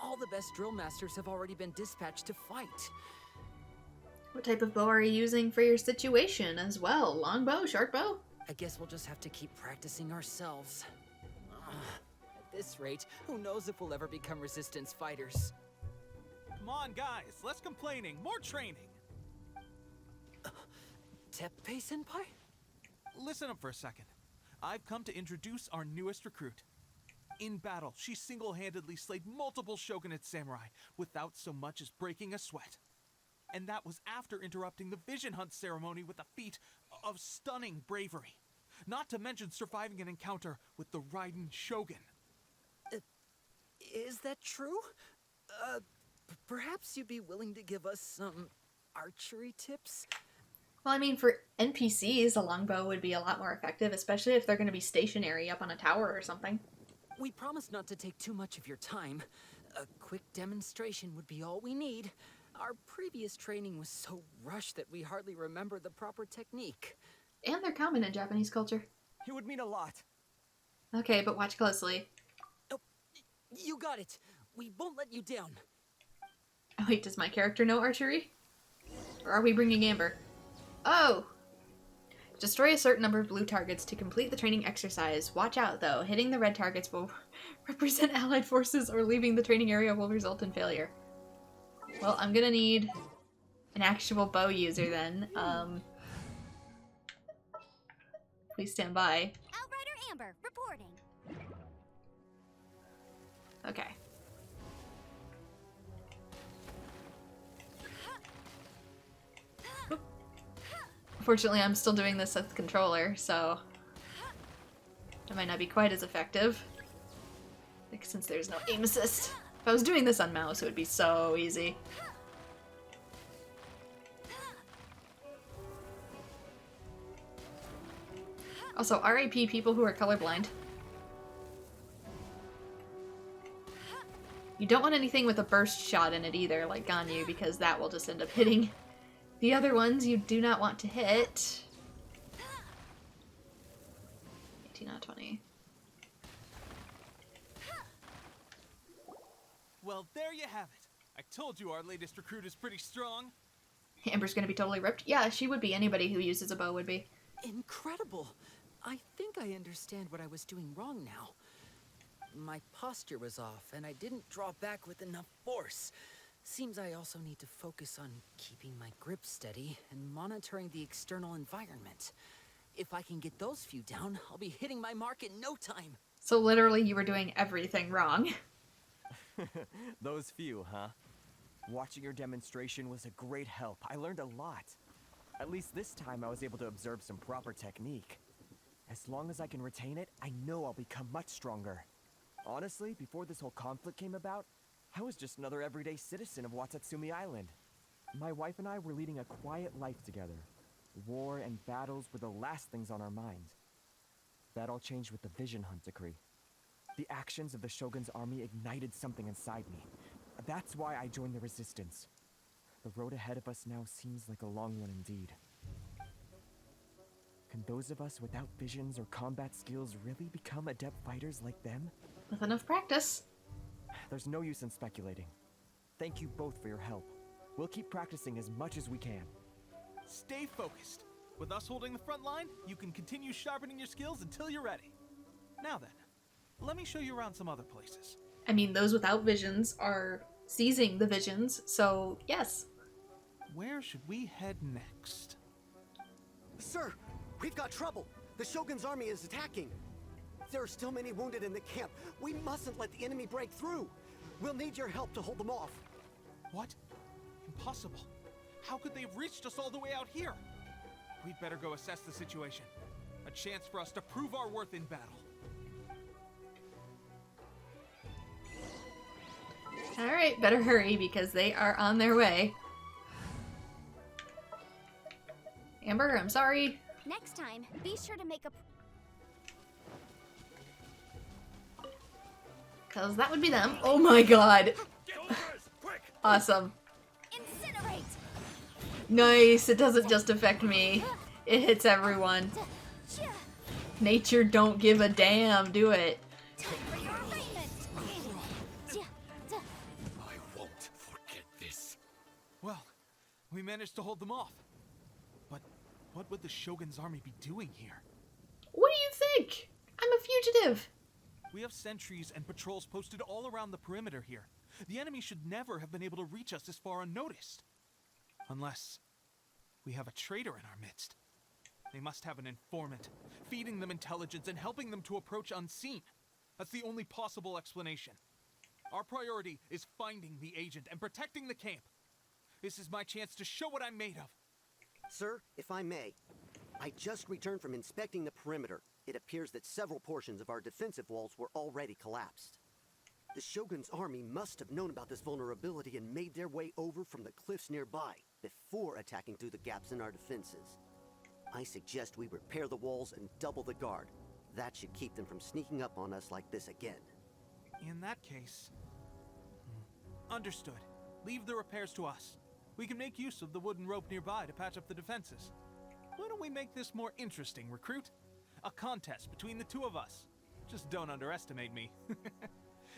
All the best drill masters have already been dispatched to fight. What type of bow are you using for your situation as well? Long bow, short bow? I guess we'll just have to keep practicing ourselves. At this rate, who knows if we'll ever become resistance fighters. Come on, guys, less complaining, more training. Teppei-senpai? Listen up for a second. I've come to introduce our newest recruit. In battle, she single-handedly slayed multiple shogunate samurai without so much as breaking a sweat. And that was after interrupting the vision hunt ceremony with a feat of stunning bravery. Not to mention surviving an encounter with the Raiden Shogun. Is that true? Perhaps you'd be willing to give us some archery tips? Well, I mean, for NPCs, a longbow would be a lot more effective, especially if they're going to be stationary up on a tower or something. We promise not to take too much of your time. A quick demonstration would be all we need. Our previous training was so rushed that we hardly remember the proper technique. And they're common in Japanese culture. It would mean a lot. Okay, but watch closely. Oh, you got it. We won't let you down. Oh, wait, does my character know archery? Or are we bringing Amber? Oh! Destroy a certain number of blue targets to complete the training exercise. Watch out, though. Hitting the red targets will represent allied forces or leaving the training area will result in failure. Well, I'm gonna need an actual bow user then. Please stand by. Outrider Amber, reporting. Okay. Unfortunately, I'm still doing this with the controller, so it might not be quite as effective. Like, since there's no aim assist. If I was doing this on mouse, it would be so easy. Also, RIP people who are colorblind. You don't want anything with a burst shot in it either, like Ganyu, because that will just end up hitting the other ones you do not want to hit. 18 out of 20. Well, there you have it. I told you our latest recruit is pretty strong. Amber's gonna be totally ripped. Yeah, she would be. Anybody who uses a bow would be. Incredible! I think I understand what I was doing wrong now. My posture was off, and I didn't draw back with enough force. Seems I also need to focus on keeping my grip steady and monitoring the external environment. If I can get those few down, I'll be hitting my mark in no time. So literally you were doing everything wrong. Those few, huh? Watching your demonstration was a great help. I learned a lot. At least this time I was able to observe some proper technique. As long as I can retain it, I know I'll become much stronger. Honestly, before this whole conflict came about, I was just another everyday citizen of Watatsumi Island. My wife and I were leading a quiet life together. War and battles were the last things on our mind. That all changed with the Vision Hunt decree. The actions of the Shogun's army ignited something inside me. That's why I joined the resistance. The road ahead of us now seems like a long one indeed. Can those of us without visions or combat skills really become adept fighters like them? With enough practice. There's no use in speculating. Thank you both for your help. We'll keep practicing as much as we can. Stay focused. With us holding the front line, you can continue sharpening your skills until you're ready. Now then, let me show you around some other places. I mean, those without visions are seizing the visions, so yes. Where should we head next? Sir, we've got trouble. The Shogun's army is attacking. There are still many wounded in the camp. We mustn't let the enemy break through. We'll need your help to hold them off. What? Impossible. How could they have reached us all the way out here? We'd better go assess the situation. A chance for us to prove our worth in battle. Alright, better hurry because they are on their way. Amber, I'm sorry. Next time, be sure to make a... Because that would be them. Oh my god. Awesome. Incinerate! Nice, it doesn't just affect me. It hits everyone. Nature don't give a damn, do it. I won't forget this. Well, we managed to hold them off. But what would the Shogun's army be doing here? What do you think? I'm a fugitive. We have sentries and patrols posted all around the perimeter here. The enemy should never have been able to reach us this far unnoticed. Unless we have a traitor in our midst. They must have an informant, feeding them intelligence and helping them to approach unseen. That's the only possible explanation. Our priority is finding the agent and protecting the camp. This is my chance to show what I'm made of. Sir, if I may, I just returned from inspecting the perimeter. It appears that several portions of our defensive walls were already collapsed. The Shogun's army must have known about this vulnerability and made their way over from the cliffs nearby before attacking through the gaps in our defenses. I suggest we repair the walls and double the guard. That should keep them from sneaking up on us like this again. In that case... Understood. Leave the repairs to us. We can make use of the wooden rope nearby to patch up the defenses. Why don't we make this more interesting, recruit? A contest between the two of us. Just don't underestimate me.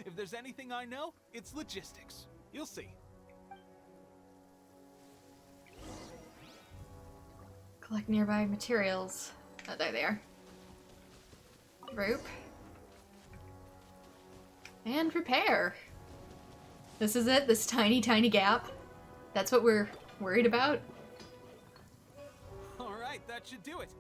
If there's anything I know, it's logistics. You'll see. Collect nearby materials. Oh, there they are. Rope. And repair. This is it, this tiny, tiny gap. That's what we're worried about? Alright, that should do it.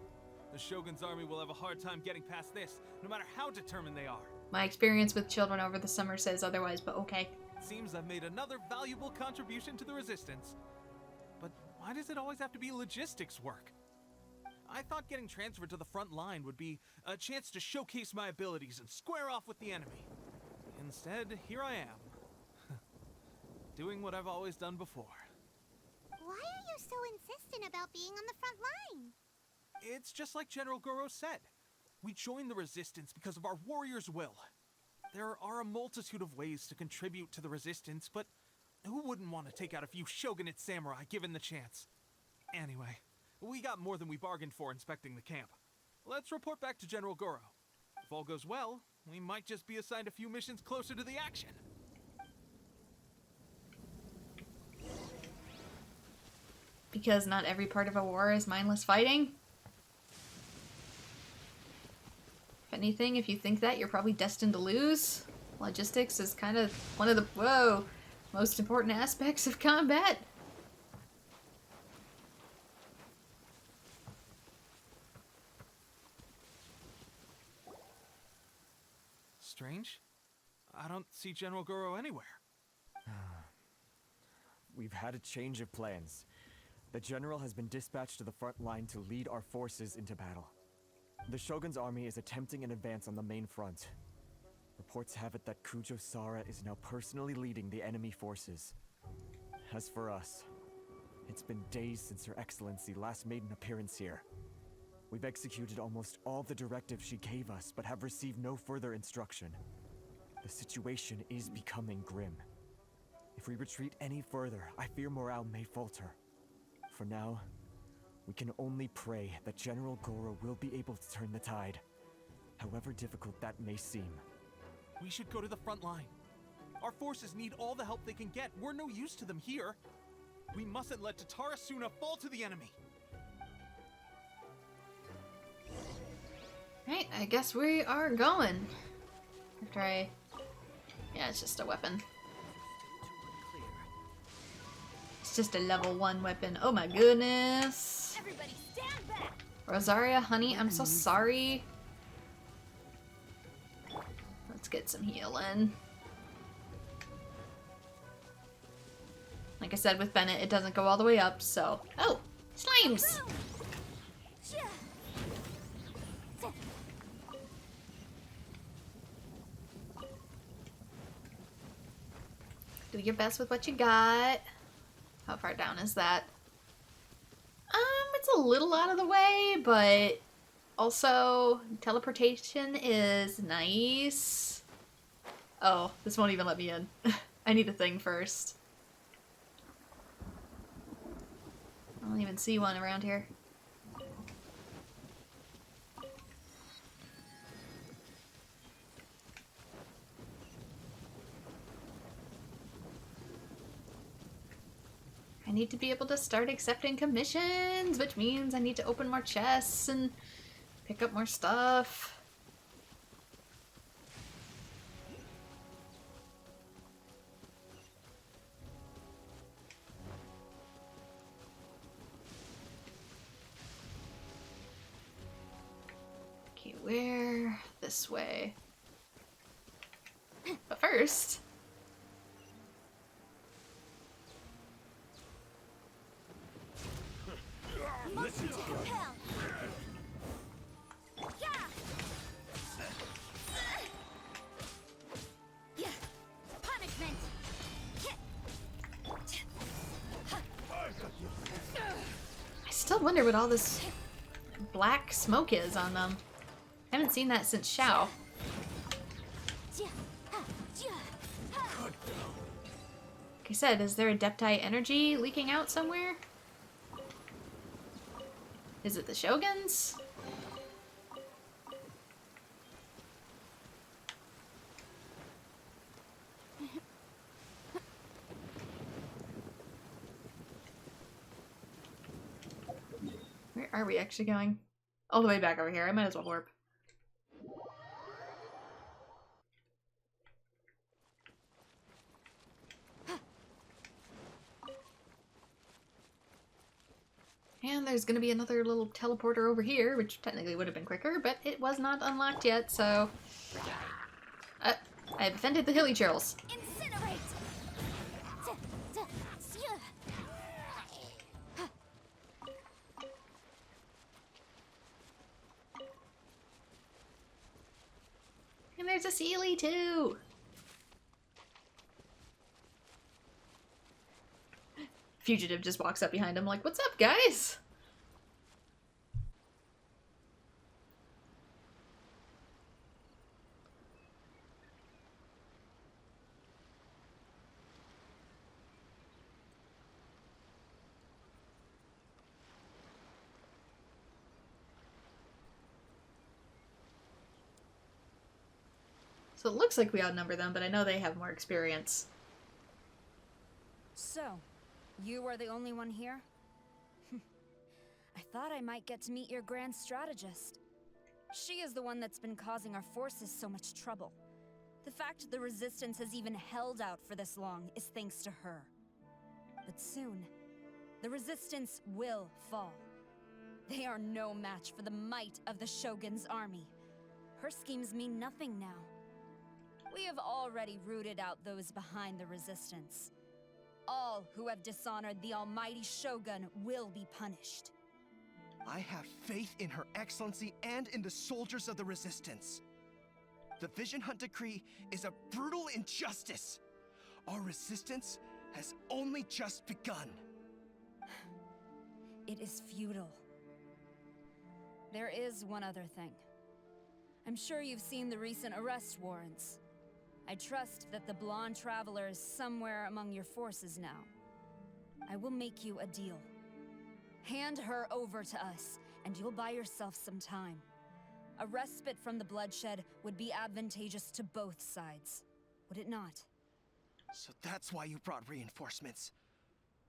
The Shogun's army will have a hard time getting past this, no matter how determined they are. My experience with children over the summer says otherwise, but okay. Seems I've made another valuable contribution to the Resistance. But why does it always have to be logistics work? I thought getting transferred to the front line would be a chance to showcase my abilities and square off with the enemy. Instead, here I am. Doing what I've always done before. Why are you so insistent about being on the front line? It's just like General Goro said. We joined the Resistance because of our warrior's will. There are a multitude of ways to contribute to the Resistance, but who wouldn't want to take out a few shogunate samurai given the chance? Anyway, we got more than we bargained for inspecting the camp. Let's report back to General Goro. If all goes well, we might just be assigned a few missions closer to the action. Because not every part of a war is mindless fighting? If anything, if you think that, you're probably destined to lose. Logistics is kind of one of the, most important aspects of combat. Strange. I don't see General Goro anywhere. We've had a change of plans. The general has been dispatched to the front line to lead our forces into battle. The Shogun's army is attempting an advance on the main front. Reports have it that Kujo Sara is now personally leading the enemy forces. As for us, it's been days since Her Excellency last made an appearance here. We've executed almost all the directives she gave us, but have received no further instruction. The situation is becoming grim. If we retreat any further, I fear morale may falter. For now, we can only pray that General Goro will be able to turn the tide, however difficult that may seem. We should go to the front line. Our forces need all the help they can get. We're no use to them here. We mustn't let Tatarasuna fall to the enemy. Right, I guess we are going. After yeah, it's just a weapon. It's just a level 1 weapon. Oh my goodness. Everybody stand back. Rosaria, honey, I'm so sorry. Let's get some healing. Like I said with Bennett, it doesn't go all the way up, so... Oh! Slimes! Do your best with what you got. How far down is that? It's a little out of the way, but also teleportation is nice. Oh, this won't even let me in. I need a thing first. I don't even see one around here. I need to be able to start accepting commissions, which means I need to open more chests and pick up more stuff. Okay, where? This way. But first... Listen to compel. Yeah. Punishment. I still wonder what all this black smoke is on them. I haven't seen that since Shao. Like I said, is there Adepti energy leaking out somewhere? Is it the Shoguns? Where are we actually going? All the way back over here. I might as well warp. And there's gonna be another little teleporter over here, which technically would have been quicker, but it was not unlocked yet, so... I have offended the hilly churls. Incinerate! And there's a Sealy too! Fugitive just walks up behind him like, what's up, guys? So it looks like we outnumber them, but I know they have more experience. So, you are the only one here? I thought I might get to meet your grand strategist. She is the one that's been causing our forces so much trouble. The fact the Resistance has even held out for this long is thanks to her. But soon, the Resistance will fall. They are no match for the might of the Shogun's army. Her schemes mean nothing now. We have already rooted out those behind the Resistance. All who have dishonored the almighty Shogun will be punished. I have faith in Her Excellency and in the soldiers of the Resistance. The Vision Hunt Decree is a brutal injustice. Our resistance has only just begun. It is futile. There is one other thing. I'm sure you've seen the recent arrest warrants. I trust that the blonde traveler is somewhere among your forces now. I will make you a deal. Hand her over to us, and you'll buy yourself some time. A respite from the bloodshed would be advantageous to both sides, would it not? So that's why you brought reinforcements.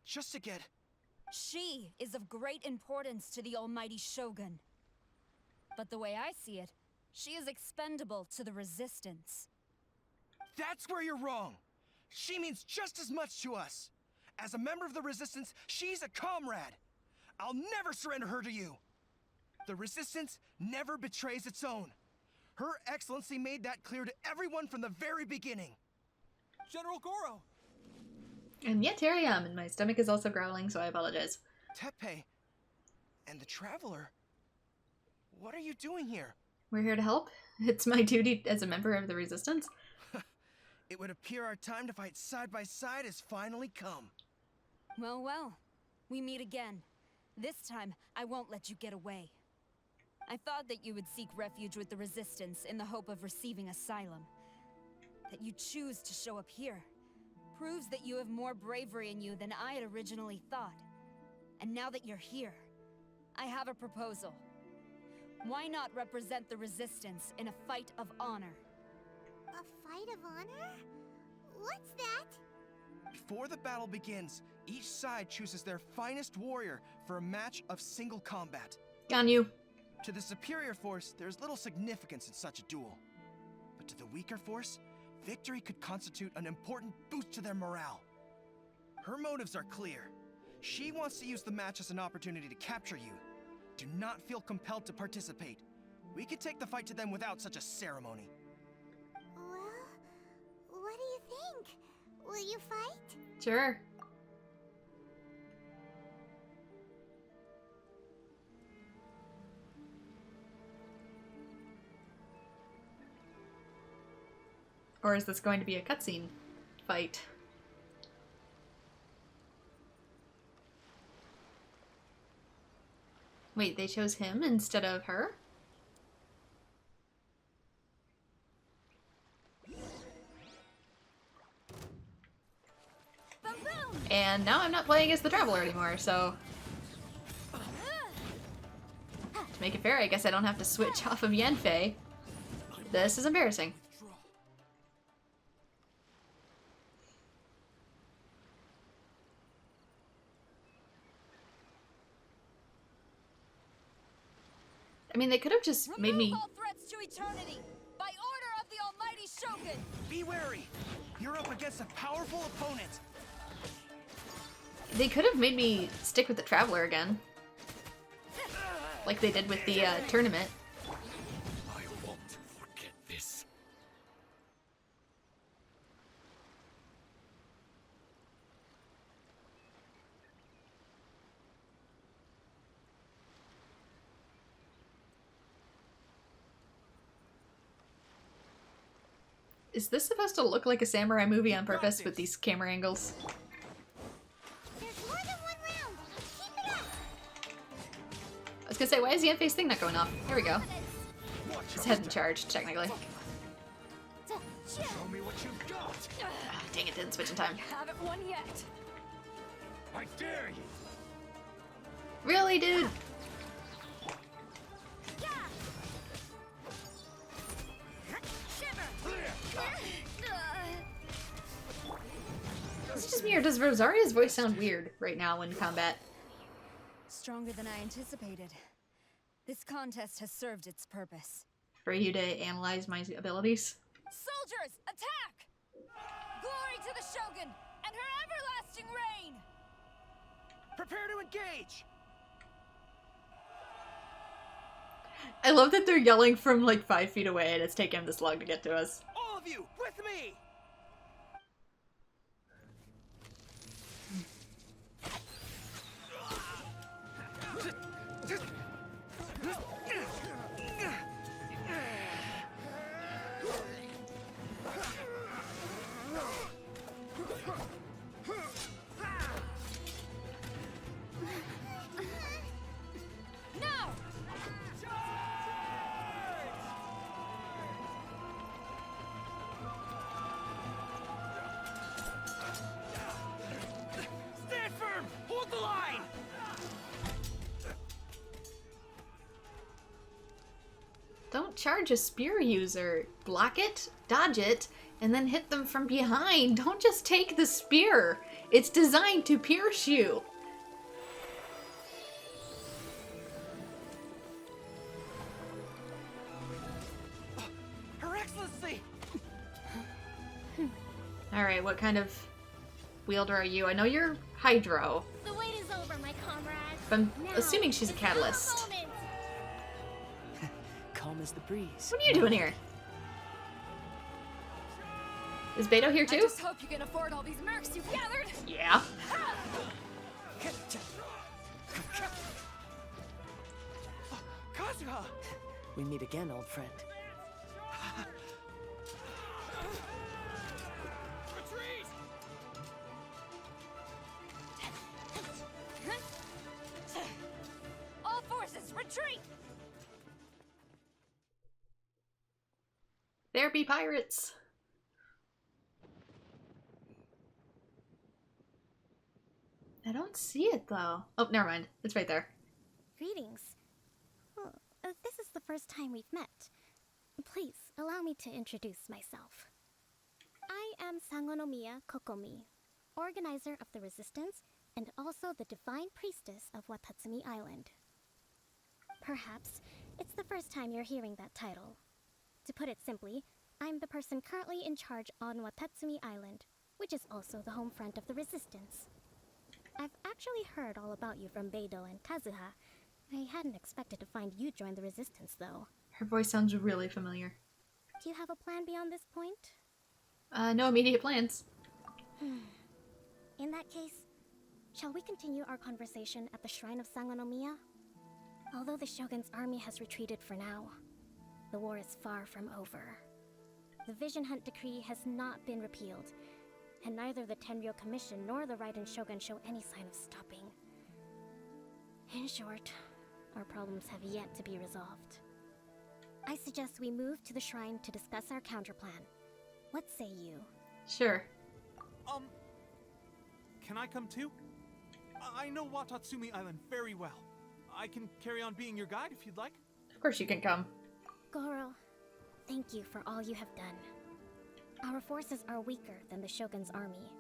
Just to get... She is of great importance to the almighty Shogun. But the way I see it, she is expendable to the Resistance. That's where you're wrong! She means just as much to us! As a member of the Resistance, she's a comrade! I'll never surrender her to you! The Resistance never betrays its own. Her Excellency made that clear to everyone from the very beginning. General Goro! And yet here I am, and my stomach is also growling, so I apologize. Teppei and the Traveler, what are you doing here? We're here to help. It's my duty as a member of the Resistance. It would appear our time to fight side by side has finally come. Well, well. We meet again. This time, I won't let you get away. I thought that you would seek refuge with the Resistance in the hope of receiving asylum. That you choose to show up here proves that you have more bravery in you than I had originally thought. And now that you're here, I have a proposal. Why not represent the Resistance in a fight of honor? A fight of honor? What's that? Before the battle begins, each side chooses their finest warrior for a match of single combat. Got you. To the superior force, there's little significance in such a duel. But to the weaker force, victory could constitute an important boost to their morale. Her motives are clear. She wants to use the match as an opportunity to capture you. Do not feel compelled to participate. We could take the fight to them without such a ceremony. Well, what do you think? Will you fight? Sure. Or is this going to be a cutscene fight? Wait, they chose him instead of her? And now I'm not playing as the Traveler anymore, so... To make it fair, I guess I don't have to switch off of Yanfei. This is embarrassing. I mean, they could have just made me... all threats to eternity by order of the almighty Shogun! Be wary! You're up against a powerful opponent! They could have made me stick with the Traveler again. like they did with the tournament. I won't forget this. Is this supposed to look like a samurai movie on purpose with these camera angles? I was gonna say, why is the end-face thing not going off? Here we go. His head's charged, technically. Show me what you've got. Ah, dang it, didn't switch in time. Haven't won yet. I dare you. Really, dude? Is it just me, or does Rosaria's voice sound weird right now in combat? Stronger than I anticipated. This contest has served its purpose. For you to analyze my abilities? Soldiers, attack! Glory to the Shogun and her everlasting reign! Prepare to engage! I love that they're yelling from like 5 feet away and it's taken this long to get to us. All of you, with me! Don't charge a spear user. Block it, dodge it, and then hit them from behind. Don't just take the spear. It's designed to pierce you. Her Excellency! Alright, what kind of wielder are you? I know you're Hydro. The wait is over, my comrades. But I'm Now assuming she's a is our catalyst. moment. Calm as the breeze. What are you doing here? Is Beto here I too? just hope you can afford all these mercs you've gathered. Yeah. Kazuha! We meet again, old friend. All forces, retreat! There be pirates. I don't see it though. Oh, never mind. It's right there. Greetings. Well, this is the first time we've met. Please, allow me to introduce myself. I am Sangonomiya Kokomi, organizer of the Resistance and also the Divine Priestess of Watatsumi Island. Perhaps it's the first time you're hearing that title. To put it simply, I'm the person currently in charge on Watatsumi Island, which is also the home front of the Resistance. I've actually heard all about you from Beidou and Kazuha. I hadn't expected to find you join the Resistance, though. Her voice sounds really familiar. Do you have a plan beyond this point? No immediate plans. In that case, shall we continue our conversation at the Shrine of Sangonomiya? Although the Shogun's army has retreated for now, the war is far from over. The Vision Hunt Decree has not been repealed, and neither the Tenryou Commission nor the Raiden Shogun show any sign of stopping. In short, our problems have yet to be resolved. I suggest we move to the shrine to discuss our counterplan. What say you? Sure. Can I come too? I know Watatsumi Island very well. I can carry on being your guide if you'd like. Of course you can come. Goro, thank you for all you have done. Our forces are weaker than the Shogun's army,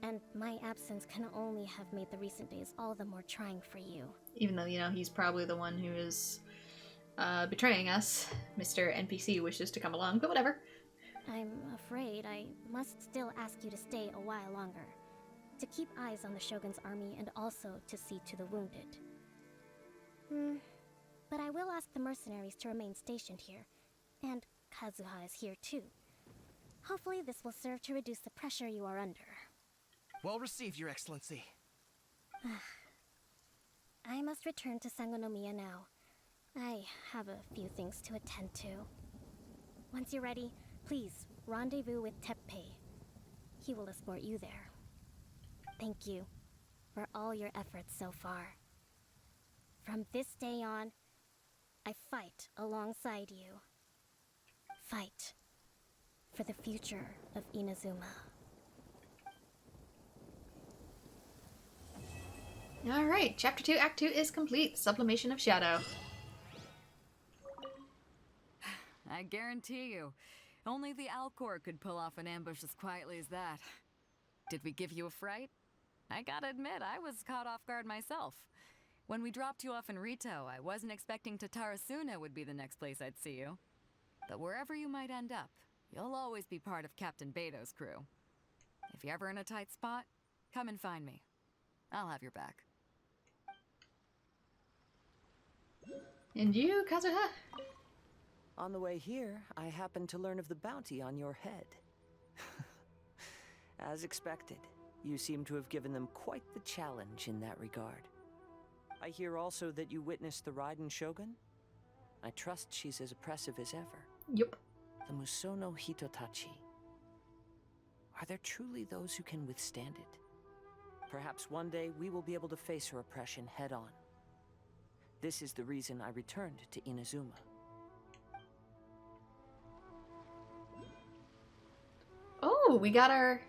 and my absence can only have made the recent days all the more trying for you. Even though, you know, he's probably the one who is betraying us. Mr. NPC wishes to come along, but whatever. I'm afraid I must still ask you to stay a while longer, to keep eyes on the Shogun's army and also to see to the wounded. but I will ask the mercenaries to remain stationed here. And Kazuha is here too. Hopefully this will serve to reduce the pressure you are under. Well received, Your Excellency. I must return to Sangonomiya now. I have a few things to attend to. Once you're ready, please rendezvous with Teppei. He will escort you there. Thank you for all your efforts so far. From this day on, I fight alongside you. Fight for the future of Inazuma. Alright, Chapter 2, Act 2 is complete. Sublimation of Shadow. I guarantee you, only the Alcor could pull off an ambush as quietly as that. Did we give you a fright? I gotta admit, I was caught off guard myself. When we dropped you off in Rito, I wasn't expecting Tatarasuna would be the next place I'd see you. But wherever you might end up, you'll always be part of Captain Beto's crew. If you're ever in a tight spot, come and find me. I'll have your back. And you, Kazuha? On the way here, I happened to learn of the bounty on your head. As expected, you seem to have given them quite the challenge in that regard. I hear also that you witnessed the Raiden Shogun? I trust she's as oppressive as ever. Yep. The Musono Hitotachi. Are there truly those who can withstand it? Perhaps one day we will be able to face her oppression head-on. This is the reason I returned to Inazuma. Oh, we got our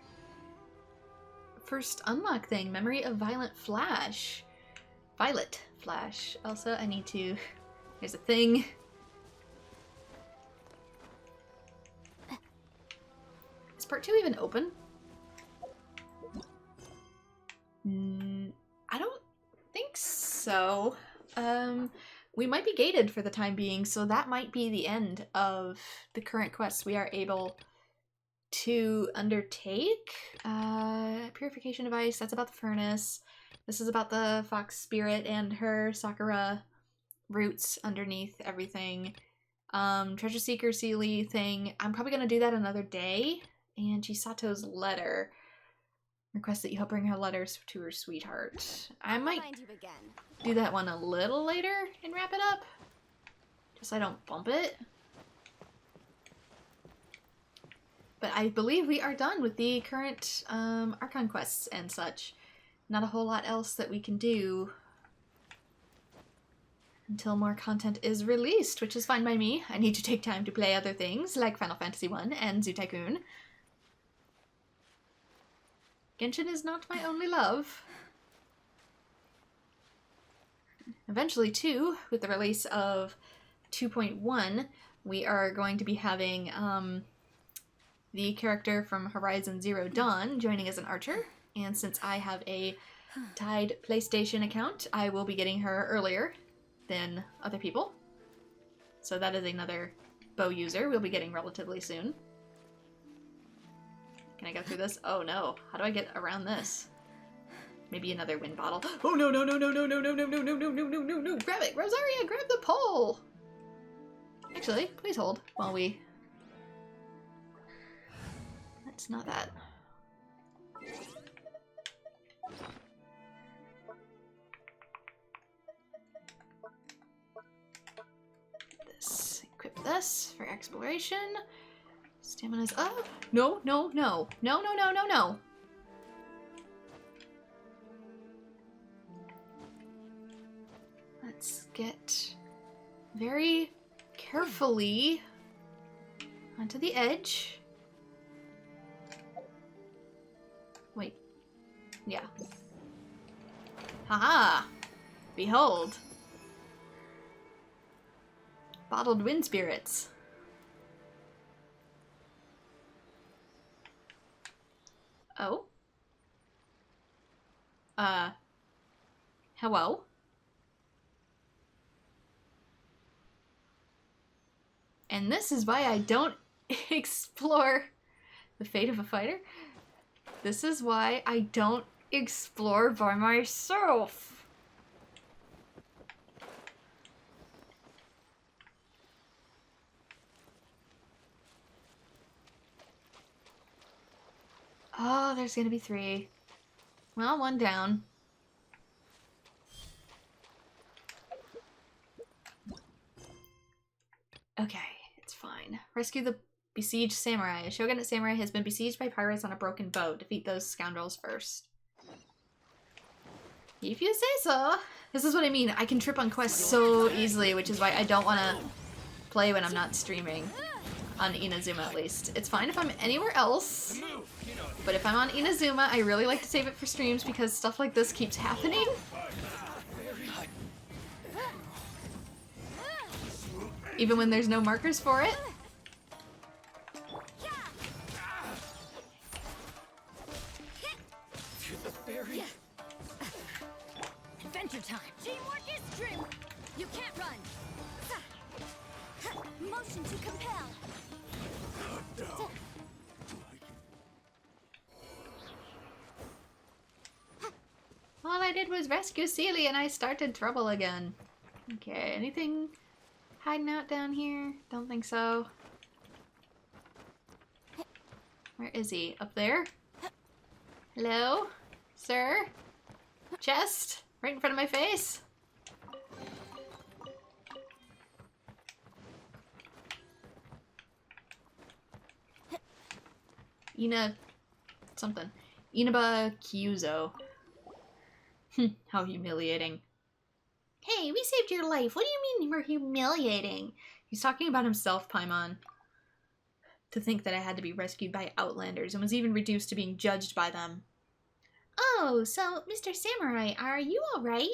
first unlock thing. Memory of Violent Flash. Violet Flash. Also, I need to... Here's a thing. Is part 2 even open? I don't think so. We might be gated for the time being, so that might be the end of the current quests we are able to undertake. Purification device, that's about the furnace. This is about the fox spirit and her Sakura roots underneath everything. Treasure Seeker Sealy thing. I'm probably gonna do that another day. And Chisato's letter. Request that you help bring her letters to her sweetheart. I might do that one a little later and wrap it up. Just so I don't bump it. But I believe we are done with the current Archon quests and such. Not a whole lot else that we can do until more content is released, which is fine by me. I need to take time to play other things like Final Fantasy I and Zoo Tycoon. Genshin is not my only love. Eventually, too, with the release of 2.1, we are going to be having the character from Horizon Zero Dawn joining as an archer. And since I have a tied PlayStation account, I will be getting her earlier than other people. So that is another bow user we'll be getting relatively soon. Can I go through this? Oh no. How do I get around this? Maybe another wind bottle. Oh no, no, no, no, no, no, no, no, no, no, no, no, no, no, no. Grab it! Rosaria, grab the pole! Actually, please hold while we... That's not that. Equip this for exploration. Stamina's up. No, no, no. No, no, no, no, no. Let's get very carefully onto the edge. Wait. Yeah. Haha! Behold. Bottled wind spirits. Oh? Hello? And this is why I don't explore the fate of a fighter. This is why I don't explore by myself. Oh, there's gonna be 3. Well, 1 down. Okay, it's fine. Rescue the besieged samurai. A shogunate samurai has been besieged by pirates on a broken boat. Defeat those scoundrels first. If you say so. This is what I mean. I can trip on quests so easily, which is why I don't want to play when I'm not streaming. On Inazuma, at least. It's fine if I'm anywhere else. But if I'm on Inazuma, I really like to save it for streams because stuff like this keeps happening. Even when there's no markers for it. Adventure time. Teamwork is strength. You can't run. Motion to compel. All I did was rescue Seely and I started trouble again. Okay, anything hiding out down here? Don't think so. Where is he? Up there? Hello? Sir? Chest? Right in front of my face? Something. Inaba Kyuzo. How humiliating. Hey, we saved your life. What do you mean we're humiliating? He's talking about himself, Paimon. To think that I had to be rescued by outlanders and was even reduced to being judged by them. Oh, so, Mr. Samurai, are you alright?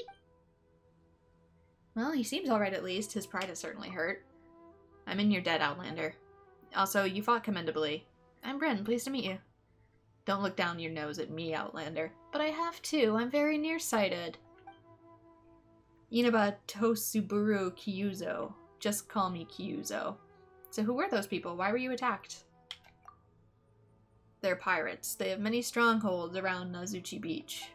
Well, he seems alright at least. His pride is certainly hurt. I'm in your debt, Outlander. Also, you fought commendably. I'm Bren, pleased to meet you. Don't look down your nose at me, Outlander. But I have to. I'm very nearsighted. Inaba Tosuburu Kyuzo. Just call me Kyuzo. So who were those people? Why were you attacked? They're pirates. They have many strongholds around Nazuchi Beach.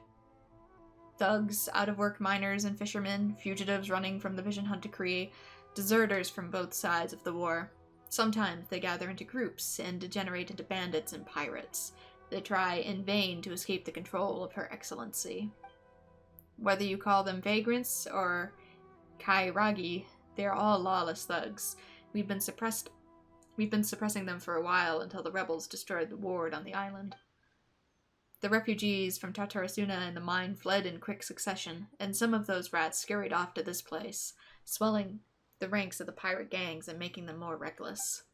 Thugs, out-of-work miners and fishermen, fugitives running from the Vision Hunt decree, deserters from both sides of the war. Sometimes they gather into groups and degenerate into bandits and pirates. They try in vain to escape the control of Her Excellency. Whether you call them vagrants or kairagi, they are all lawless thugs. We've been suppressing them for a while until the rebels destroyed the ward on the island. The refugees from Tatarasuna and the mine fled in quick succession, and some of those rats scurried off to this place, swelling the ranks of the pirate gangs and making them more reckless.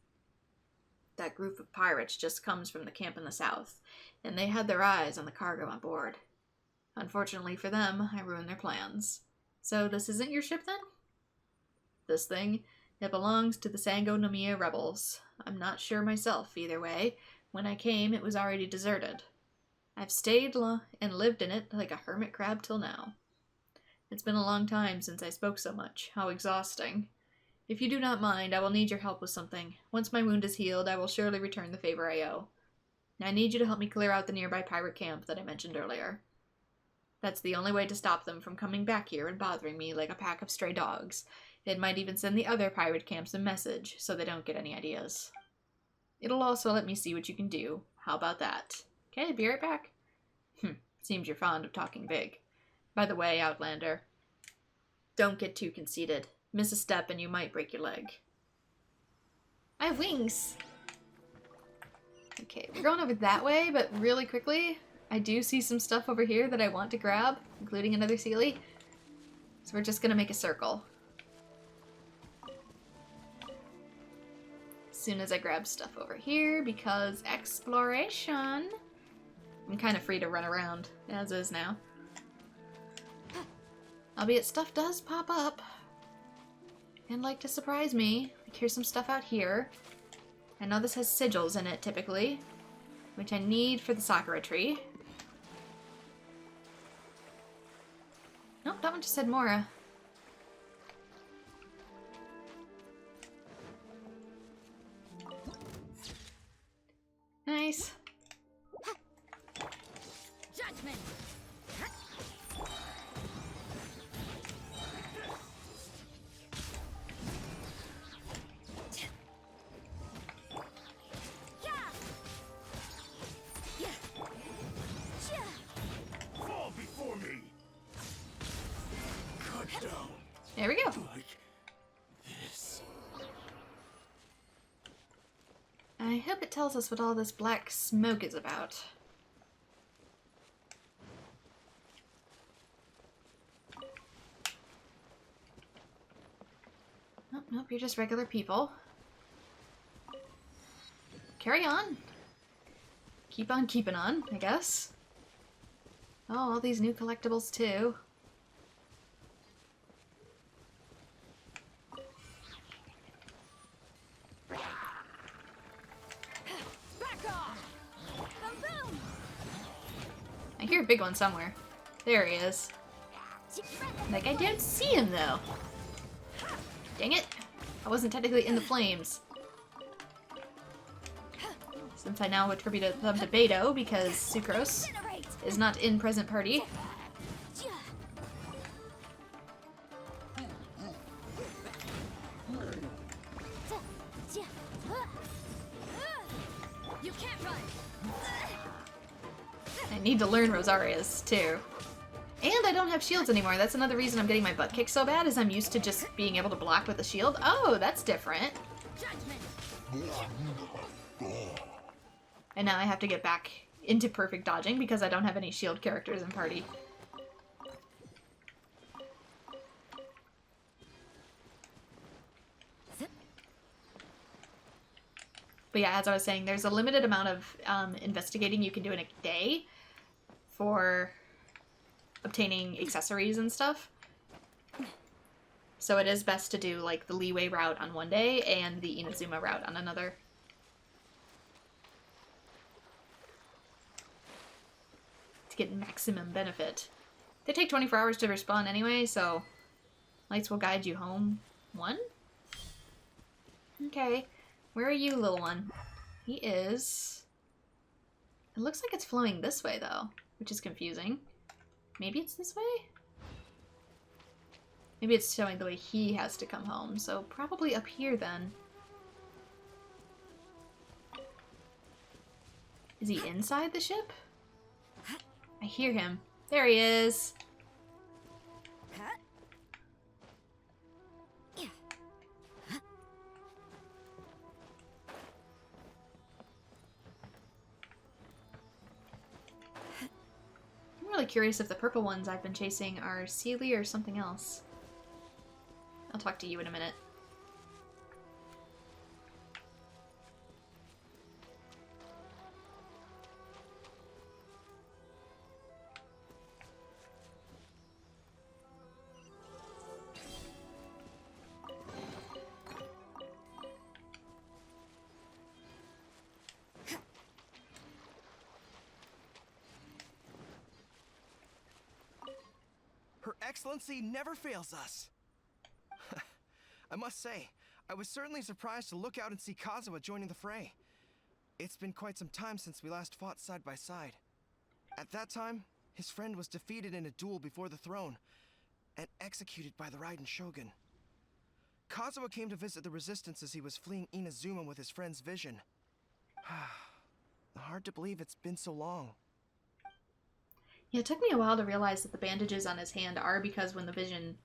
That group of pirates just comes from the camp in the south, and they had their eyes on the cargo on board. Unfortunately for them, I ruined their plans. So this isn't your ship then? This thing? It belongs to the Sango no Miya rebels. I'm not sure myself, either way. When I came, it was already deserted. I've stayed and lived in it like a hermit crab till now. It's been a long time since I spoke so much. How exhausting. If you do not mind, I will need your help with something. Once my wound is healed, I will surely return the favor I owe. I need you to help me clear out the nearby pirate camp that I mentioned earlier. That's the only way to stop them from coming back here and bothering me like a pack of stray dogs. It might even send the other pirate camps a message, so they don't get any ideas. It'll also let me see what you can do. How about that? Okay, be right back. Seems you're fond of talking big. By the way, Outlander, don't get too conceited. Miss a step and you might break your leg. I have wings! Okay, we're going over that way, but really quickly, I do see some stuff over here that I want to grab, including another Sealy. So we're just gonna make a circle. As soon as I grab stuff over here, because exploration. I'm kind of free to run around, as is now. Albeit stuff does pop up. And like to surprise me. Like here's some stuff out here. I know this has sigils in it, typically. Which I need for the Sakura tree. Nope, that one just said Mora. Nice. Judgment. There we go. Like this. I hope it tells us what all this black smoke is about. Nope, nope, you're just regular people. Carry on. Keep on keeping on, I guess. Oh, all these new collectibles too. I hear a big one somewhere. There he is. Like, I don't see him though. Dang it. I wasn't technically in the flames. Since I now attribute them to Beto because Sucrose is not in present party. You can't run. I need to learn Rosaria's too. And I don't have shields anymore. That's another reason I'm getting my butt kicked so bad, is I'm used to just being able to block with a shield. Oh, that's different. And now I have to get back into perfect dodging because I don't have any shield characters in party. But yeah, as I was saying, there's a limited amount of investigating you can do in a day for obtaining accessories and stuff. So it is best to do like the Leeway route on one day and the Inazuma route on another. To get maximum benefit. They take 24 hours to respawn anyway, so lights will guide you home. 1? Okay. Where are you, little one? He is... It looks like it's flowing this way, though, which is confusing. Maybe it's this way? Maybe it's showing the way he has to come home, so probably up here, then. Is he inside the ship? I hear him. There he is! I'm really curious if the purple ones I've been chasing are Sealy or something else. I'll talk to you in a minute. Her Excellency never fails us. I must say, I was certainly surprised to look out and see Kazuha joining the fray. It's been quite some time since we last fought side by side. At that time, his friend was defeated in a duel before the throne and executed by the Raiden Shogun. Kazuha came to visit the resistance as he was fleeing Inazuma with his friend's vision. Hard to believe it's been so long. Yeah, it took me a while to realize that the bandages on his hand are because when the vision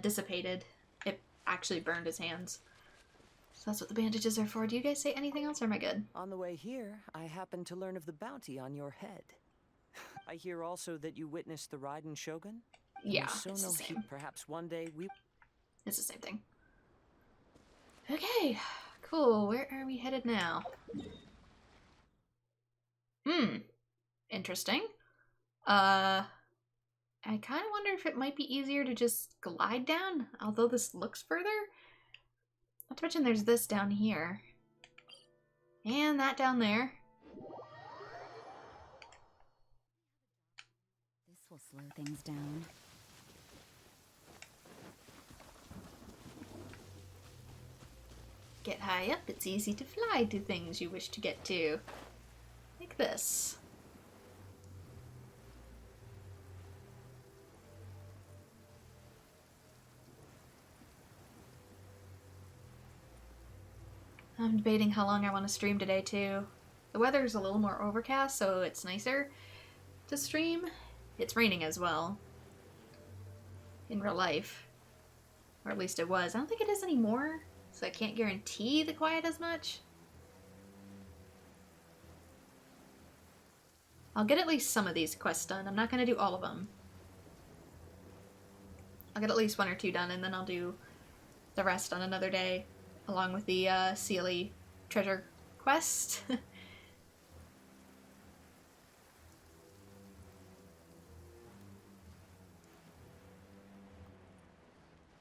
dissipated, it actually burned his hands. So that's what the bandages are for. Do you guys say anything else, or am I good? On the way here, I happened to learn of the bounty on your head. I hear also that you witnessed the Raiden Shogun? Yeah, So it's the same. Perhaps one day we... It's the same thing. Okay, cool. Where are we headed now? Interesting. I kind of wonder if it might be easier to just glide down, although this looks further. Not to mention there's this down here. And that down there. This will slow things down. Get high up, it's easy to fly to things you wish to get to. Like this. I'm debating how long I want to stream today, too. The weather's a little more overcast, so it's nicer to stream. It's raining as well. In real life. Or at least it was. I don't think it is anymore, so I can't guarantee the quiet as much. I'll get at least some of these quests done. I'm not going to do all of them. I'll get at least 1 or 2 done, and then I'll do the rest on another day, along with the Sealy treasure quest.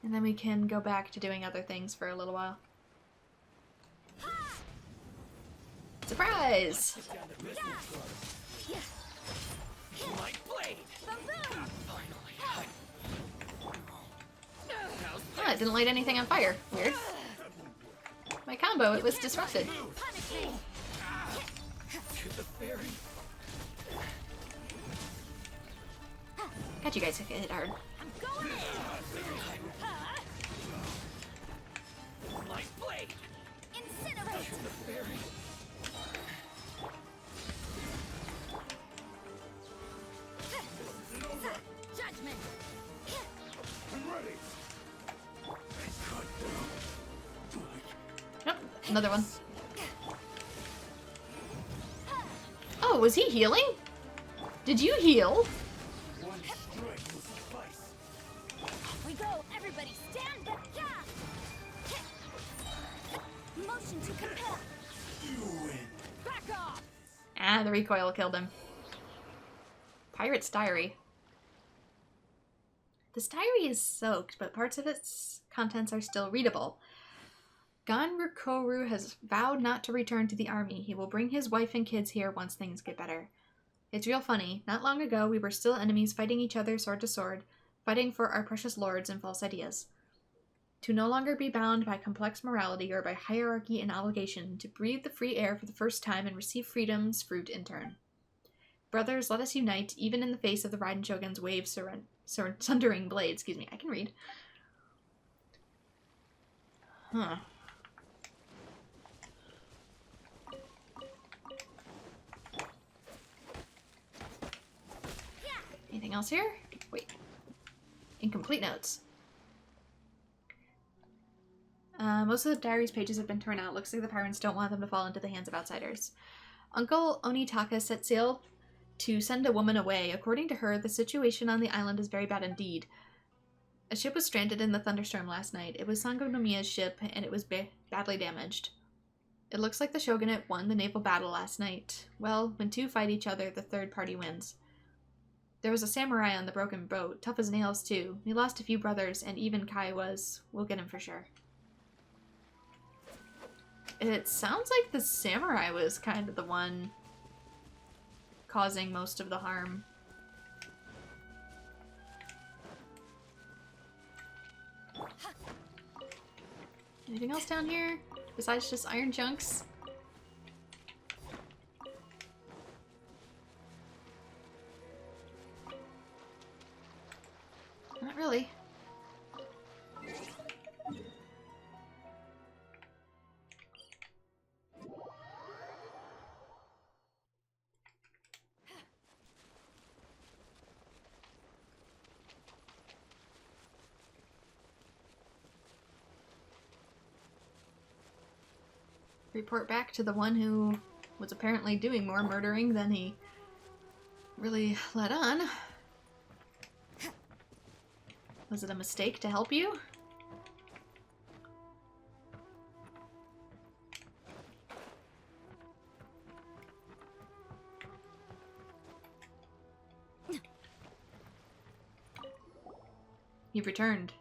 And then we can go back to doing other things for a little while. Surprise! My blade. Oh, it didn't light anything on fire. Weird. My combo, it was disrupted. Got you guys hit hard. My blade. Incinerate. Judgment. I'm ready. Nope, another one. Oh, was he healing? Did you heal? One strike will suffice. We go, everybody stand back. Motion to compel. You win. Back off. Ah, the recoil killed him. Pirate's Diary. This diary is soaked, but parts of its contents are still readable. Ganrukoru has vowed not to return to the army. He will bring his wife and kids here once things get better. It's real funny. Not long ago, we were still enemies fighting each other sword to sword, fighting for our precious lords and false ideas. To no longer be bound by complex morality or by hierarchy and obligation, to breathe the free air for the first time and receive freedom's fruit in turn. Brothers, let us unite, even in the face of the Raiden Shogun's sundering blade. Excuse me, I can read. Huh. Anything else here? Wait. Incomplete notes. Most of the diary's pages have been torn out. Looks like the pirates don't want them to fall into the hands of outsiders. Uncle Onitaka set sail to send a woman away. According to her, the situation on the island is very bad indeed. A ship was stranded in the thunderstorm last night. It was Sango no Miya's ship, and it was badly damaged. It looks like the shogunate won the naval battle last night. Well, when two fight each other, the third party wins. There was a samurai on the broken boat, tough as nails too. He lost a few brothers, and even Kai was. We'll get him for sure. It sounds like the samurai was kind of the one causing most of the harm. Anything else down here besides just iron chunks? Not really. Report back to the one who was apparently doing more murdering than he really let on. Was it a mistake to help you? You've returned.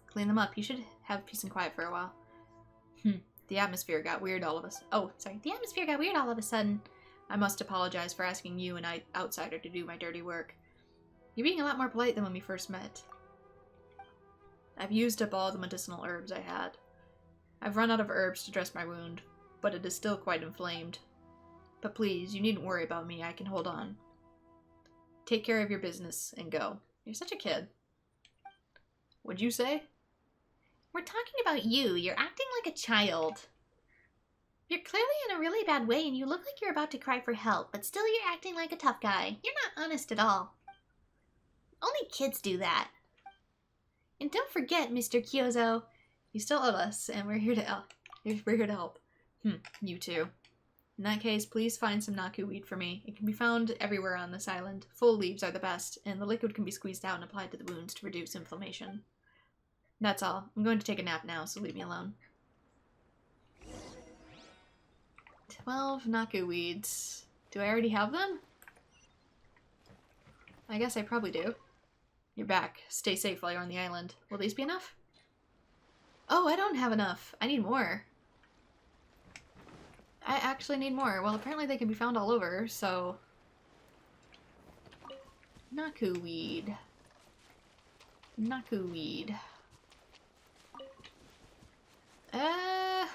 Clean them up. You should have peace and quiet for a while. The atmosphere got weird all of us. Oh, sorry. The atmosphere got weird all of a sudden. I must apologize for asking you, an outsider, to do my dirty work. You're being a lot more polite than when we first met. I've used up all the medicinal herbs I had. I've run out of herbs to dress my wound, but it is still quite inflamed. But please, you needn't worry about me. I can hold on. Take care of your business and go. You're such a kid. What'd you say? We're talking about you. You're acting like a child. You're clearly in a really bad way and you look like you're about to cry for help, but still you're acting like a tough guy. You're not honest at all. Only kids do that. And don't forget, Mr. Kyozo, you still owe us, and we're here to help. You too. In that case, please find some Naku weed for me. It can be found everywhere on this island. Full leaves are the best, and the liquid can be squeezed out and applied to the wounds to reduce inflammation. That's all. I'm going to take a nap now, so leave me alone. 12 Naku weeds. Do I already have them? I guess I probably do. You're back. Stay safe while you're on the island. Will these be enough? Oh, I don't have enough. I need more. I actually need more. Well, apparently they can be found all over, so... Naku weed. Naku weed. I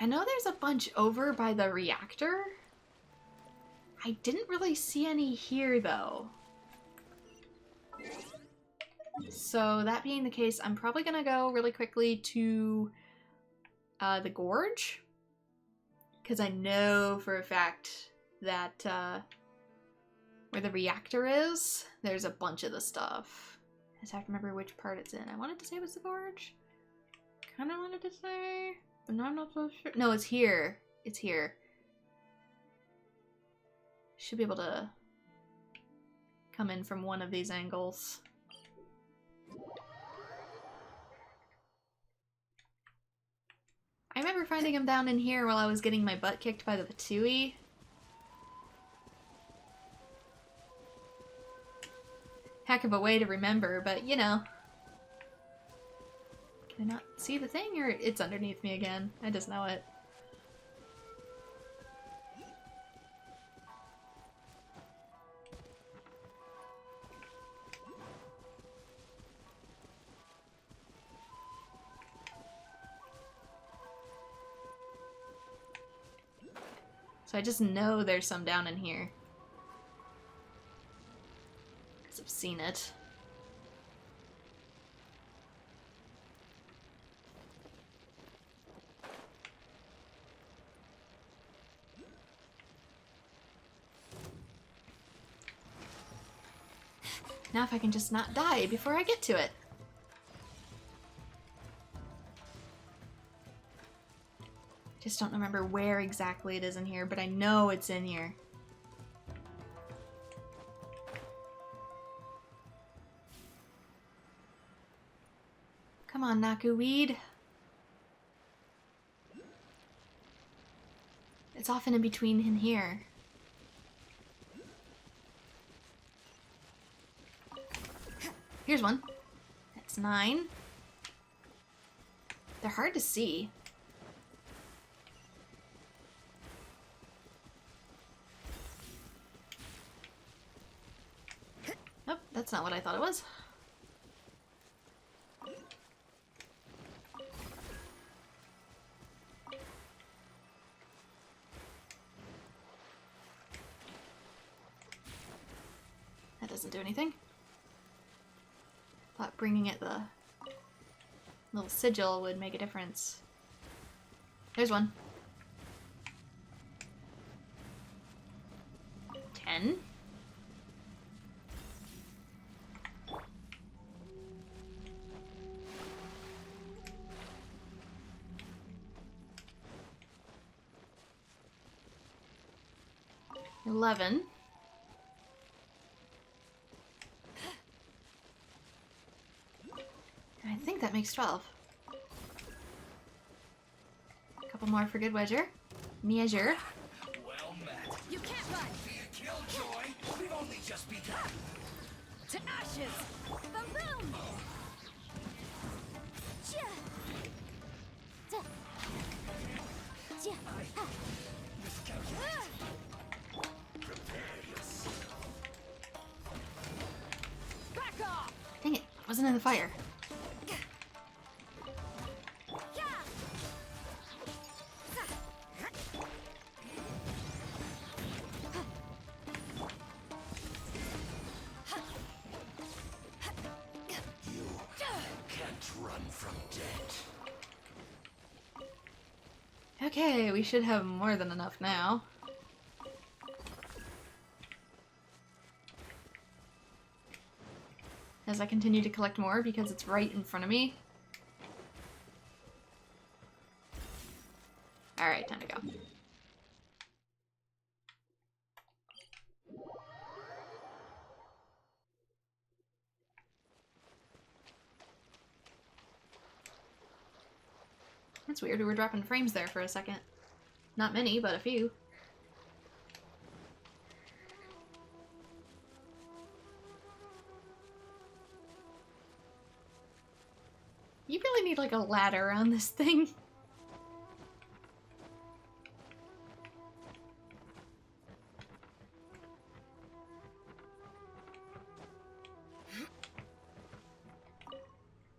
know there's a bunch over by the reactor. I didn't really see any here, though. So, that being the case, I'm probably gonna go really quickly to the gorge. Because I know for a fact that where the reactor is, there's a bunch of the stuff. I just have to remember which part it's in. I wanted to say it was the gorge. Kind of wanted to say, but now I'm not so sure. No, it's here. It's here. Should be able to come in from one of these angles. I remember finding him down in here while I was getting my butt kicked by the Patui. Heck of a way to remember, but you know. Can I not see the thing, or it's underneath me again? I just know it. So I just know there's some down in here. Because I've seen it. Now if I can just not die before I get to it. Just don't remember where exactly it is in here, but I know it's in here. Come on, Naku weed. It's often in between in here. Here's one. That's 9. They're hard to see. Nope, that's not what I thought it was. That doesn't do anything. Thought bringing it the little sigil would make a difference. There's one. 10. $11. I think that makes 12. A couple more for good measure. Measure. Well met. You can't run! Killjoy, we've only just begun. To ashes! Boom! Back off! Dang it, I wasn't in the fire. Okay, we should have more than enough now. as I continue to collect more because it's right in front of me. Alright, time to go. That's weird, we were dropping frames there for a second. Not many, but a few. You really need like a ladder on this thing.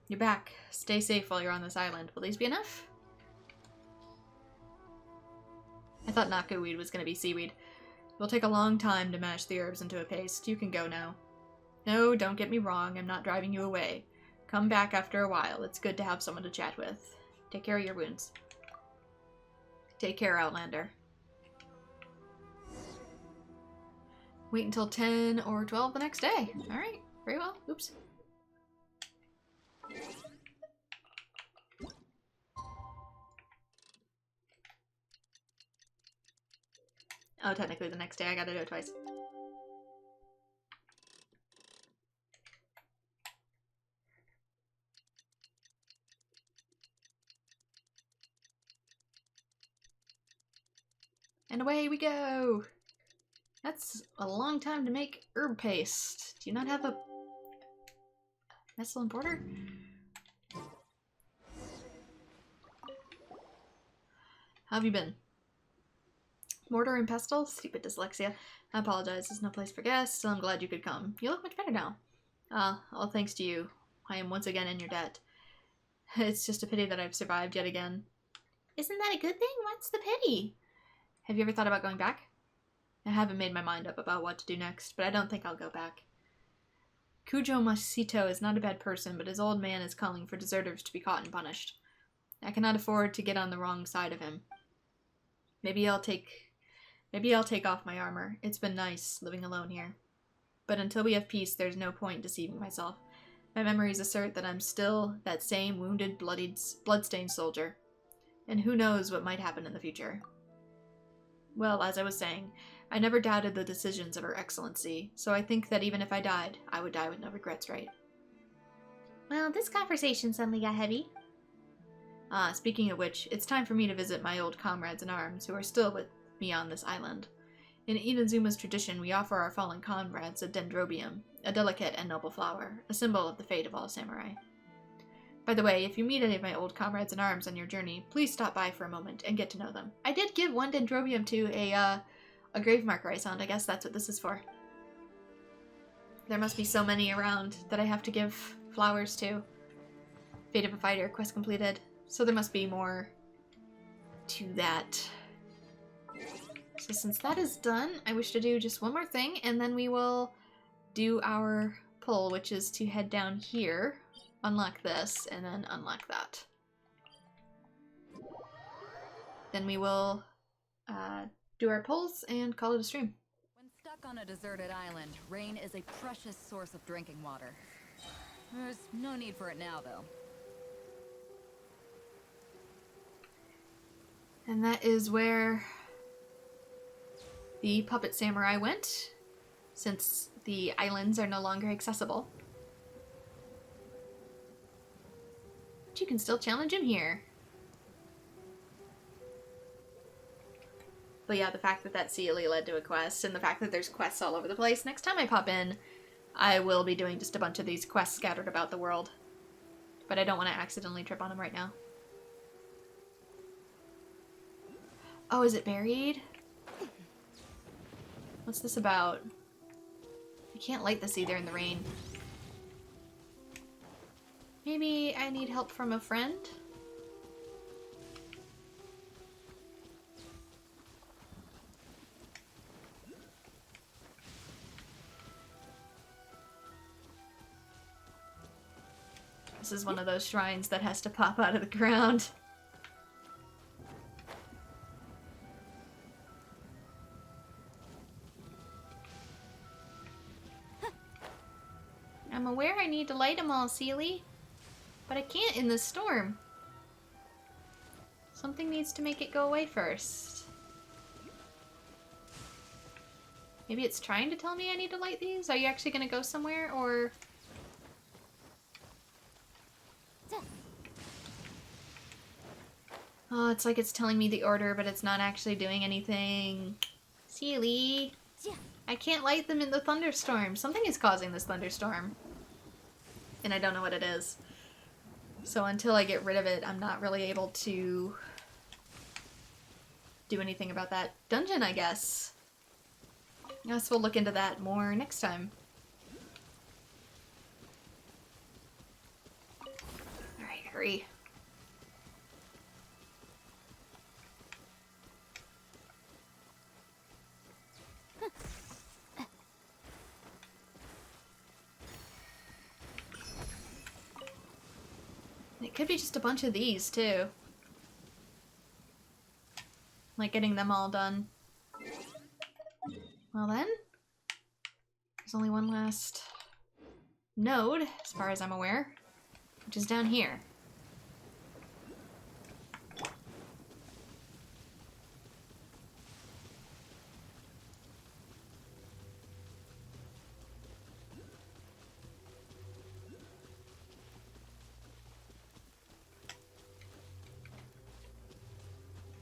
You're back. Stay safe while you're on this island. Will these be enough? I thought knockoweed was going to be seaweed. It will take a long time to mash the herbs into a paste. You can go now. No, don't get me wrong. I'm not driving you away. Come back after a while. It's good to have someone to chat with. Take care of your wounds. Take care, Outlander. Wait until 10 or 12 the next day. Alright, very well. Oops. Oh, technically the next day. I gotta do it twice. And away we go! That's a long time to make herb paste. Do you not have a pestle and border? How have you been? Mortar and pestle? Stupid dyslexia. I apologize, there's no place for guests, so I'm glad you could come. You look much better now. All thanks to you. I am once again in your debt. It's just a pity that I've survived yet again. Isn't that a good thing? What's the pity? Have you ever thought about going back? I haven't made my mind up about what to do next, but I don't think I'll go back. Kujo Mashito is not a bad person, but his old man is calling for deserters to be caught and punished. I cannot afford to get on the wrong side of him. Maybe I'll take off my armor. It's been nice living alone here. But until we have peace, there's no point deceiving myself. My memories assert that I'm still that same wounded, bloodstained soldier. And who knows what might happen in the future. Well, as I was saying, I never doubted the decisions of Her Excellency, so I think that even if I died, I would die with no regrets, right? Well, this conversation suddenly got heavy. Speaking of which, it's time for me to visit my old comrades in arms who are still with me on this island. In Inazuma's tradition, we offer our fallen comrades a dendrobium, a delicate and noble flower, a symbol of the fate of all samurai. By the way, if you meet any of my old comrades in arms on your journey, please stop by for a moment and get to know them. I did give one dendrobium to a grave marker I found. I guess that's what this is for. There must be so many around that I have to give flowers to. Fate of a fighter, quest completed. So there must be more to that. So since that is done, I wish to do just one more thing, and then we will do our pull, which is to head down here, unlock this, and then unlock that. Then we will do our pulls and call it a stream. When stuck on a deserted island, rain is a precious source of drinking water. There's no need for it now, though. And that is where the puppet samurai went, since the islands are no longer accessible. But you can still challenge him here. But yeah, the fact that that Sealy led to a quest, and the fact that there's quests all over the place, next time I pop in, I will be doing just a bunch of these quests scattered about the world. But I don't want to accidentally trip on them right now. Oh, is it buried? What's this about? I can't light this either in the rain. Maybe I need help from a friend? This is one of those shrines that has to pop out of the ground. I'm aware I need to light them all, Sealy. But I can't in this storm. Something needs to make it go away first. Maybe it's trying to tell me I need to light these? Are you actually going to go somewhere, or... Oh, it's like it's telling me the order, but it's not actually doing anything. Sealy! I can't light them in the thunderstorm. Something is causing this thunderstorm. And I don't know what it is. So until I get rid of it, I'm not really able to do anything about that dungeon, I guess. I guess we'll look into that more next time. Alright, hurry. It could be just a bunch of these, too. Like getting them all done. Well then, there's only one last node, as far as I'm aware, which is down here.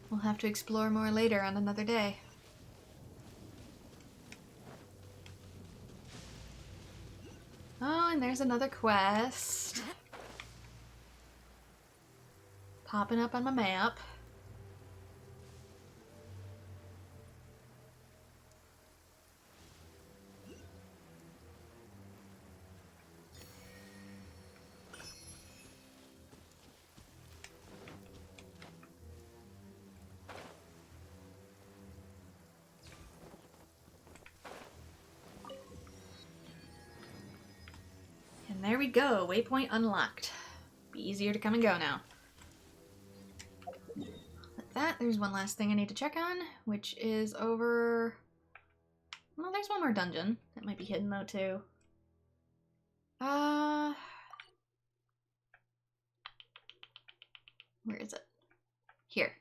We'll have to explore more later on another day. Oh, and there's another quest. Popping up on my map. And there we go, waypoint unlocked. Be easier to come and go now. With that, there's one last thing I need to check on, which is over... Well, there's one more dungeon. That might be hidden though, too. Where is it? Here.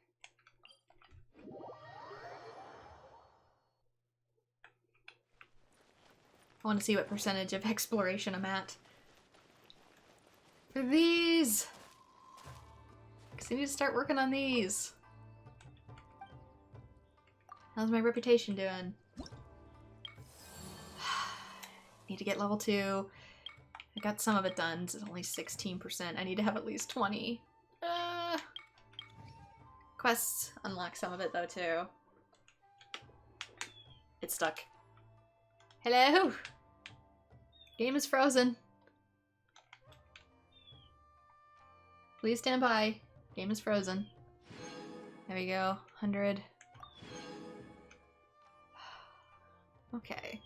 I want to see what percentage of exploration I'm at. For these! Because I need to start working on these. How's my reputation doing? Need to get level 2. I got some of it done. It's only 16%. I need to have at least 20. Quests unlock some of it though too. It's stuck. Hello? Game is frozen. Please stand by. Game is frozen. There we go. 100. Okay.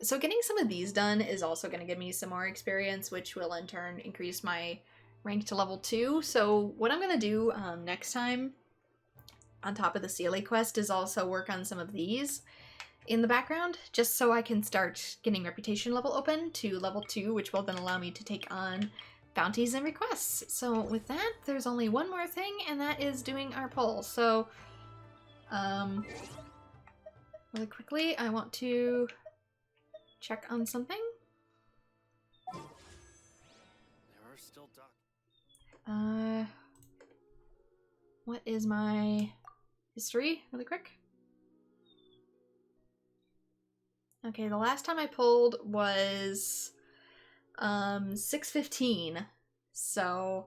So getting some of these done is also going to give me some more experience, which will in turn increase my rank to level 2. So what I'm going to do next time, on top of the Sealy quest, is also work on some of these in the background, just so I can start getting reputation level open to level 2, which will then allow me to take on bounties and requests. So with that, there's only one more thing, and that is doing our poll. So, really quickly, I want to check on something. There are still what is my history, really quick? Okay, the last time I pulled was 6:15. So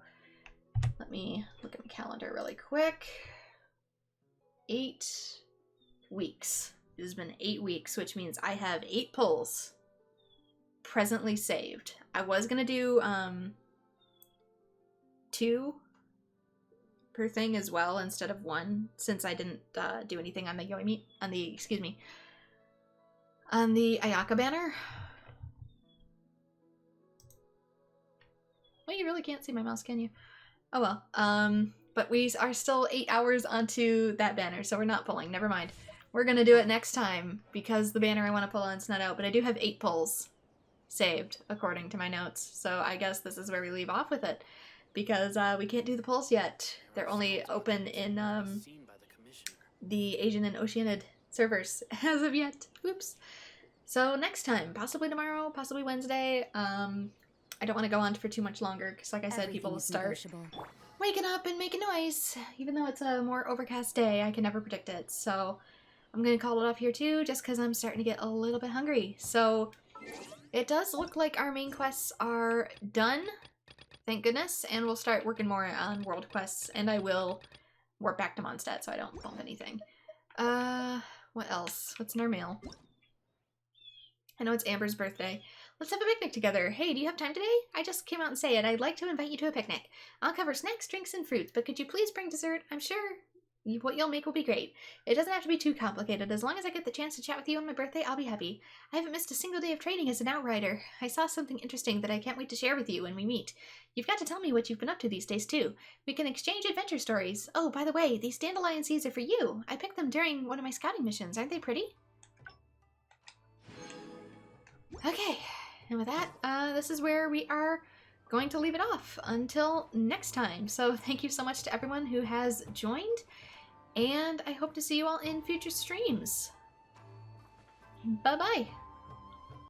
let me look at the calendar really quick. 8 weeks. It has been 8 weeks, which means I have 8 pulls presently saved. I was gonna do 2 per thing as well instead of 1, since I didn't do anything on the on the Ayaka banner. Well, you really can't see my mouse, can you? Oh well. But we are still 8 hours onto that banner, so we're not pulling. Never mind. We're gonna do it next time because the banner I want to pull on is not out, but I do have 8 pulls. saved, according to my notes. So I guess this is where we leave off with it, because we can't do the polls yet. They're only open in the Asian and Oceanid servers as of yet. Oops. So next time, possibly tomorrow, possibly Wednesday. I don't want to go on for too much longer, because like I said, people will start waking up and making noise. Even though it's a more overcast day, I can never predict it. So I'm going to call it off here too, just because I'm starting to get a little bit hungry. So it does look like our main quests are done, thank goodness, and we'll start working more on world quests, and I will warp back to Mondstadt so I don't bump anything. What else? What's in our mail? I know it's Amber's birthday. Let's have a picnic together. Hey, do you have time today? I just came out and say it. I'd like to invite you to a picnic. I'll cover snacks, drinks, and fruits, but could you please bring dessert? I'm sure what you'll make will be great. It doesn't have to be too complicated. As long as I get the chance to chat with you on my birthday, I'll be happy. I haven't missed a single day of training as an outrider. I saw something interesting that I can't wait to share with you when we meet. You've got to tell me what you've been up to these days, too. We can exchange adventure stories. Oh, by the way, these dandelion seeds are for you. I picked them during one of my scouting missions. Aren't they pretty? Okay, and with that, this is where we are going to leave it off until next time. So thank you so much to everyone who has joined, and I hope to see you all in future streams. Bye-bye.